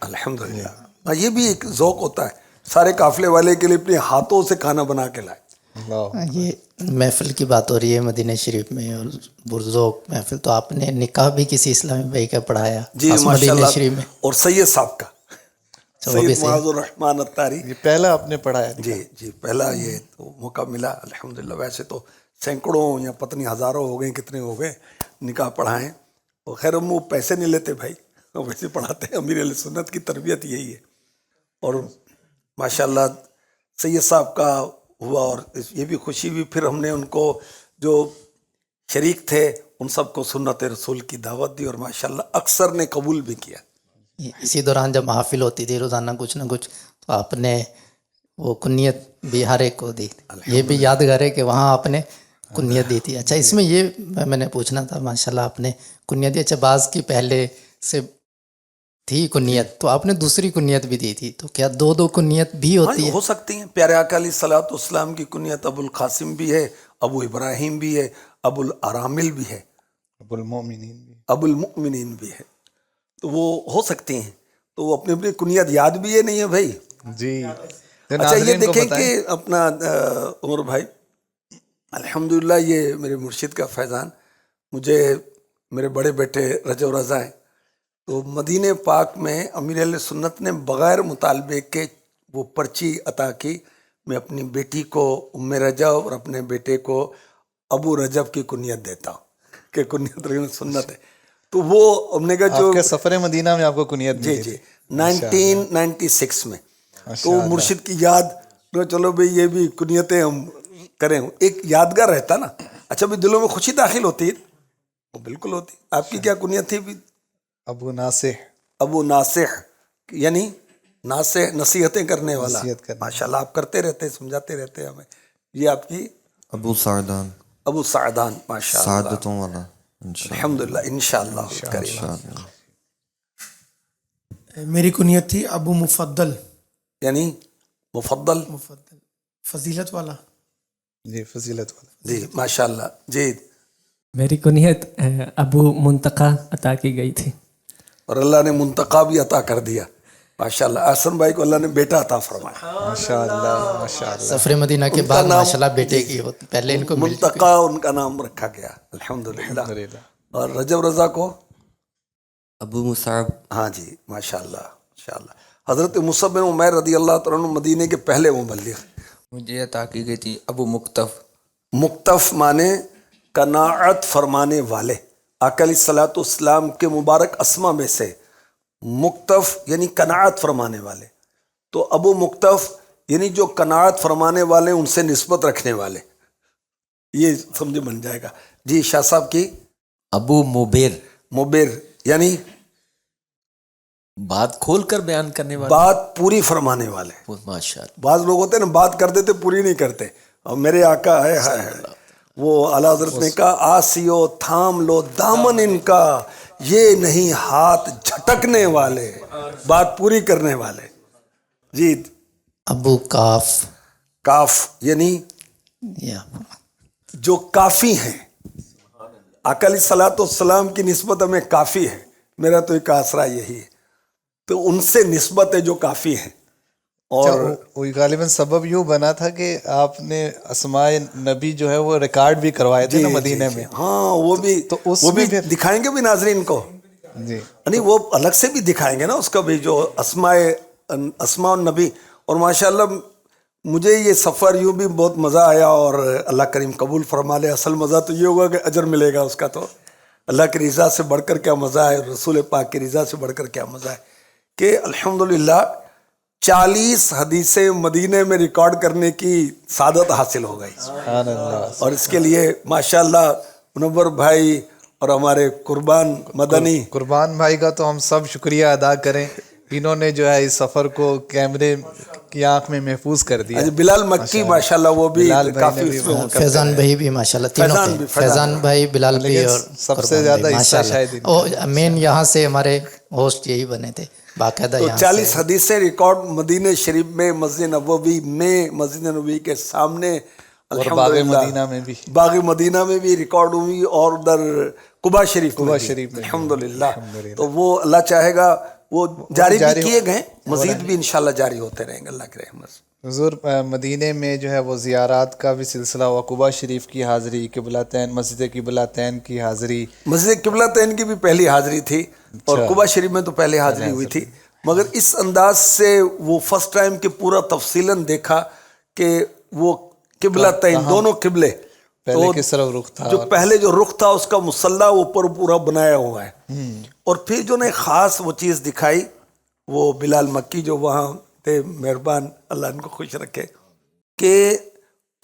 الحمدللہ. یہ بھی ایک ذوق ہوتا ہے، سارے قافلے والے کے لیے اپنے ہاتھوں سے کھانا بنا کے لائے. یہ محفل کی بات ہو رہی ہے مدینہ شریف میں، اور برذوق محفل، تو آپ نے نکاح بھی کسی اسلامی بھائی کا پڑھایا جی مدینہ ماشاءاللہ، شریف میں، اور سید صاحب کا، وہ بھی سید معاذ الرحمان اتاری. یہ پہلا آپ نے پڑھایا؟ جی پہلا یہ تو موقع ملا الحمدللہ. ویسے تو سینکڑوں یا پتہ نہیں ہزاروں ہو گئے، کتنے ہو گئے نکاح پڑھائیں. اور خیر ہم وہ پیسے نہیں لیتے بھائی، ویسے پڑھاتے ہیں. امیر علیہ سنت کی تربیت یہی ہے. اور ماشاءاللہ سید صاحب کا ہوا اور یہ بھی خوشی ہوئی. پھر ہم نے ان کو جو شریک تھے ان سب کو سنت رسول کی دعوت دی اور ماشاءاللہ اکثر نے قبول بھی کیا. اسی دوران جب محافل ہوتی تھی روزانہ کچھ نہ کچھ تو آپ نے وہ کنیت بھی ہر ایک کو دی. یہ بھی یادگار ہے کہ وہاں آپ نے کنیت دی تھی. اچھا اس میں یہ میں نے پوچھنا تھا ماشاءاللہ آپ نے کنیت دی. اچھا بعض کی پہلے سے تھی کنیت تو آپ نے دوسری کنیت بھی دی تھی تو کیا دو کنیت بھی ہوتی ہے؟ ہو سکتی ہیں. پیارے آقا علیہ الصلوۃ والسلام کی کنیت ابو القاسم بھی ہے, ابو ابراہیم بھی ہے, ابو الارامل بھی ہے, ابو المؤمنین بھی. ابو المؤمنین بھی ہے. تو وہ ہو سکتی ہیں. تو وہ اپنی اپنی کنیت یاد بھی ہے نہیں ہے بھائی. جی اچھا یہ دیکھیں کہ اپنا عمر بھائی الحمدللہ یہ میرے مرشد کا فیضان. مجھے میرے بڑے بیٹے رجب رضا ہیں تو مدینہ پاک میں امیر اہل سنت نے بغیر مطالبے کے وہ پرچی عطا کی. میں اپنی بیٹی کو ام رجب اور اپنے بیٹے کو ابو رجب کی کنیت دیتا ہوں کہ کنیت سنت ہے. تو وہ ہم نے کہا جو آپ کے سفر مدینہ میں آپ کو کنیت جی 1996 میں تو مرشد کی یاد چلو بھئی یہ بھی کنیتیں ہم کریں ایک یادگار رہتا نا. اچھا بھی دلوں میں خوشی داخل ہوتی ہے وہ بالکل ہوتی. آپ کی کیا کنیت تھی بھی؟ ابو ناصح. ابو ناصح یعنی ناصح نصیحتیں کرنے والا. نصیحت کرنے ماشاءاللہ آپ کرتے رہتے سمجھاتے رہتے ہمیں. یہ آپ کی ابو سعدان. ابو سعدان ماشاءاللہ سعادتوں والا الحمدللہ انشاءاللہ کریم. میری کنیت تھی ابو مفضل. یعنی مفضل فضیلت والا. جی فضیلت والا. جی ماشاءاللہ. جی میری کنیت ابو منتقا عطا کی گئی تھی اور اللہ نے منتقا بھی عطا کر دیا ماشاءاللہ. احسن بھائی کو اللہ نے بیٹا عطا فرمایا ماشاءاللہ ماشاءاللہ. سفر مدینہ کے بعد ماشاءاللہ بیٹے کی پہلے ان کو منتقا ان کا نام رکھا گیا الحمدللہ. اور رجب رضا کو ابو مصعب. ہاں جی ماشاءاللہ ماشاءاللہ. حضرت مصعب بن عمیر رضی اللہ تعالیٰ عنہ مدینے کے پہلے مبلغ. مجھے عطا کی گئی تھی ابو مکتف. مکتف مانے قناعت فرمانے والے. آقا علیہ الصلوۃ والسلام کے مبارک اسما میں سے مکتف یعنی قناعت فرمانے والے. تو ابو مکتف یعنی جو قناعت فرمانے والے ان سے نسبت رکھنے والے. یہ سمجھے بن جائے گا. جی شاہ صاحب کی ابو مبیر. مبیر یعنی بات کھول کر بیان کرنے والے. بات پوری فرمانے والے. ماشاء اللہ. بعض لوگ ہوتے ہیں نا بات کر دیتے پوری نہیں کرتے. اور میرے آقا ہے وہ اعلیٰ حضرت نے کہا آسیو تھام لو دامن ان کا یہ نہیں ہاتھ جھٹکنے والے بات پوری کرنے والے. جی ابو کاف. کاف یعنی جو کافی ہیں. آقا علیہ الصلوۃ والسلام کی نسبت ہمیں کافی ہے. میرا تو ایک آسرا یہی ہے. تو ان سے نسبت ہے جو کافی ہیں. اور غالباً سبب یوں بنا تھا کہ آپ نے اسماء نبی جو ہے وہ ریکارڈ بھی کروائے تھے نا مدینہ میں. ہاں وہ بھی تو اس وہ بھی میں دکھائیں گے بھی ناظرین کو. جی یعنی وہ الگ سے بھی دکھائیں گے نا اس کا بھی جو اسماء النبی. اور ماشاءاللہ مجھے یہ سفر یوں بھی بہت مزہ آیا اور اللہ کریم قبول فرما لے. اصل مزہ تو یہ ہوگا کہ اجر ملے گا اس کا. تو اللہ کی رضا سے بڑھ کر کیا مزہ ہے, رسول پاک کی رضا سے بڑھ کر کیا مزہ ہے کہ الحمدللہ 40 حدیثیں مدینے میں ریکارڈ کرنے کی سعادت حاصل ہو گئی. سبحان اللہ. اور اس کے لیے ماشاءاللہ منور بھائی اور ہمارے قربان مدنی قربان بھائی کا تو ہم سب شکریہ ادا کریں. انہوں نے جو ہے اس سفر کو کیمرے کی آنکھ میں محفوظ کر دیا. بلال مکی ماشاءاللہ وہ بھی کافی اس میں فیضان بھائی بھی ماشاءاللہ تینوں پہ فیضان بھائی بلال بھی اور سب سے زیادہ حصہ شاید مین یہاں سے ہمارے ہوسٹ یہی بنے تھے باقاعدہ. تو 40 حدیثیں ریکارڈ مدینہ شریف میں مسجد نبوی میں مسجد نبوی کے سامنے باغ مدینہ میں بھی باغ مدینہ میں بھی ریکارڈ ہوئی اور ادھر قباء شریف میں الحمدللہ. تو وہ اللہ چاہے گا وہ جاری بھی کیے گئے مزید بھی انشاءاللہ جاری ہوتے رہیں گے اللہ کی رحمت سے. حضور مدینے میں جو ہے وہ زیارات کا بھی سلسلہ ہوا. قباء شریف کی حاضری, قبلتین مسجد قبلتین کی حاضری. مسجد قبلتین کی بھی پہلی حاضری تھی اور قباء شریف میں تو پہلے حاضری ہوئی تھی. مگر اس انداز سے وہ فرسٹ ٹائم کے پورا تفصیلاً دیکھا کہ وہ قبلتین دونوں قبلے پہلے کس طرف رخ تھا, جو پہلے جو رخ تھا اس کا مصلی اوپر پورا بنایا ہوا ہے. اور پھر جو نے خاص وہ چیز دکھائی وہ بلال مکی جو وہاں تھے مہربان اللہ ان کو خوش رکھے کہ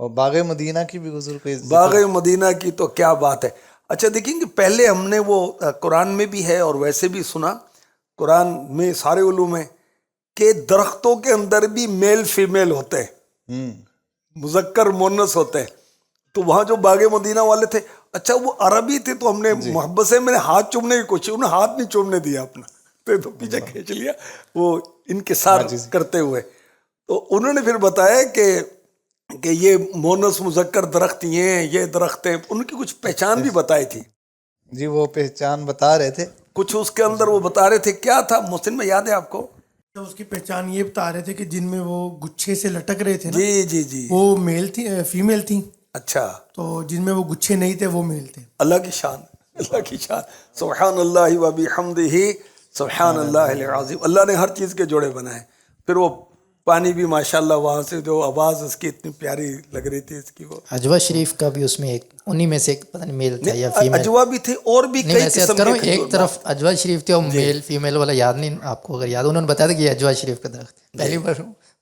اور باغ مدینہ کی بھی حضور کو باغ مدینہ کی تو کیا بات ہے. اچھا دیکھیں کہ پہلے ہم نے وہ قرآن میں بھی ہے اور ویسے بھی سنا، قرآن میں سارے علوم ہیں کہ درختوں کے اندر بھی میل فیمیل ہوتے ہیں، مذکر مونس ہوتے ہیں. تو وہاں جو باغ مدینہ والے تھے، اچھا وہ عربی تھے، تو ہم نے محبت سے میں نے ہاتھ چومنے کی کوشش، انہیں ہاتھ نہیں چومنے دیا اپنا، تو پیچھے کھینچ لیا وہ ان کے ساتھ کرتے ہوئے. تو انہوں نے پھر بتایا کہ یہ مونس مذکر درخت یہ درخت ہیں، ان کی کچھ پہچان بھی بتائی تھی. جی وہ پہچان بتا رہے تھے کچھ اس کے اندر وہ بتا رہے تھے. کیا تھا محسن میں یاد ہے آپ کو؟ اس کی پہچان یہ بتا رہے تھے کہ جن میں وہ گچھے سے لٹک رہے تھے نا، جی جی جی، وہ میل تھی، فیمیل تھیں. اچھا، تو جن میں وہ گچھے نہیں تھے وہ میل تھے. اللہ کی شان، اللہ کی شان، سبحان اللہ و بحمدہ سبحان اللہ العظیم. اللہ نے ہر چیز کے جوڑے بنائے. پھر وہ پانی بھی ماشاءاللہ، وہاں سے جو آواز اس کی اتنی پیاری لگ رہی تھی اس کی، وہ اجوا شریف کا بھی اس میں ایک انہی میں سے ایک پتہ نہیں میل تھا یا فیمیل. اجوا بھی تھے اور بھی نہیں کئی میں قسم کروں کے. ایک طرف اجوا شریف تھے اور میل فیمیل والا یاد نہیں آپ کو، اگر یاد انہوں نے بتایا تھا کہ یہ اجوا شریف کا درخت ہے. پہلی بار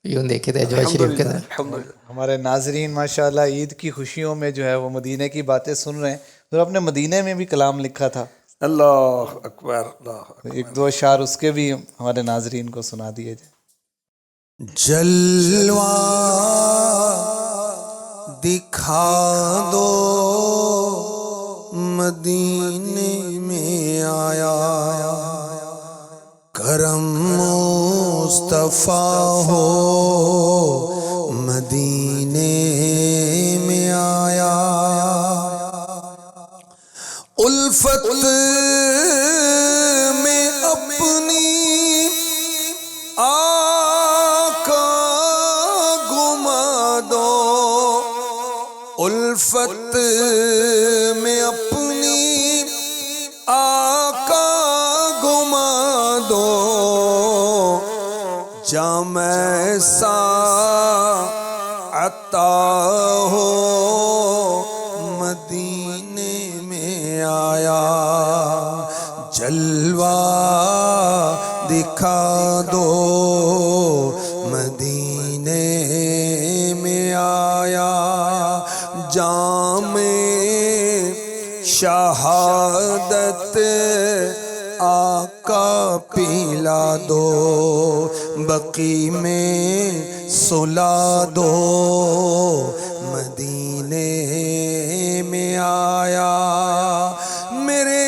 یوں دیکھے تھے اجوا شریف کا درخت. ہمارے ناظرین ماشاءاللہ عید کی خوشیوں میں جو ہے وہ مدینے کی باتیں سن رہے ہیں. اور اپنے مدینے میں بھی کلام لکھا تھا، اللہ اکبر اللہ اکبر. ایک دو اشعار اس کے بھی ہمارے ناظرین کو سنا دیے جائے. جلوہ دکھا دو مدینے میں آیا، کرم مصطفیٰ ہو مدینے میں آیا. الفت میں اپنی الفت میں اپنی آقا گما دو، جام ایسا عطا ہو مدینے میں آیا. جلوہ دکھا دو مدینے میں آیا، جام شہادت آقا پلا دو، بقی میں سلا دو مدینے میں آیا. میرے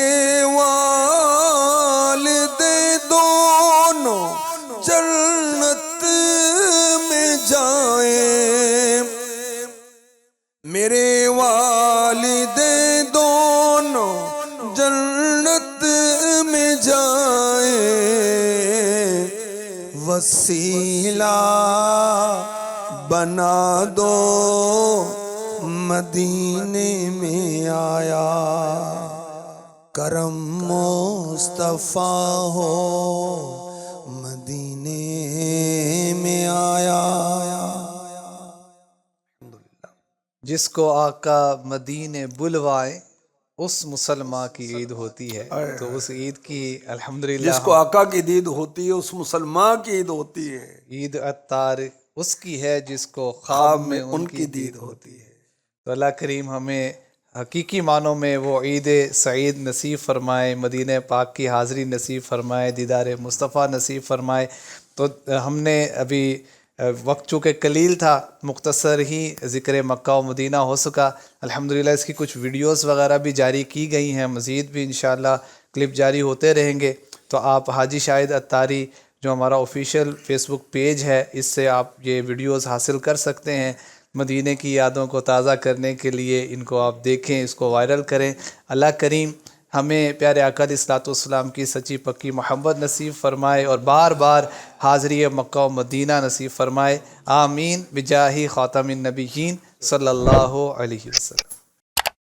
والد دونوں جنت میں جائیں، میرے والدین دونوں جنت میں جائیں، وسیلہ بنا دو مدینے میں آیا، کرم مصطفیٰ ہو مدینے میں آیا. جس کو آقا مدینے بلوائے اس مسلمان کی عید ہوتی ہے. تو اس عید کی الحمدللہ جس کو آقا کی عید ہوتی ہے اس مسلمان کی عید ہوتی ہے. عید عطار اس کی ہے جس کو خواب میں ان کی عید ہوتی ہے. تو اللہ کریم ہمیں حقیقی معنوں میں وہ عید سعید نصیب فرمائے، مدینہ پاک کی حاضری نصیب فرمائے، دیدار مصطفیٰ نصیب فرمائے. تو ہم نے ابھی وقت چونکہ قلیل تھا، مختصر ہی ذکر مکہ و مدینہ ہو سکا. الحمدللہ اس کی کچھ ویڈیوز وغیرہ بھی جاری کی گئی ہیں، مزید بھی انشاءاللہ کلپ جاری ہوتے رہیں گے. تو آپ حاجی شاہد اتاری جو ہمارا آفیشیل فیس بک پیج ہے، اس سے آپ یہ ویڈیوز حاصل کر سکتے ہیں. مدینے کی یادوں کو تازہ کرنے کے لیے ان کو آپ دیکھیں، اس کو وائرل کریں۔ اللہ کریم ہمیں پیارے آقا علیہ الصلوۃ والسلام کی سچی پکی محبت نصیب فرمائے اور بار بار حاضری مکہ و مدینہ نصیب فرمائے۔ آمین بجاہ خاتم النبیین صلی اللہ علیہ وسلم۔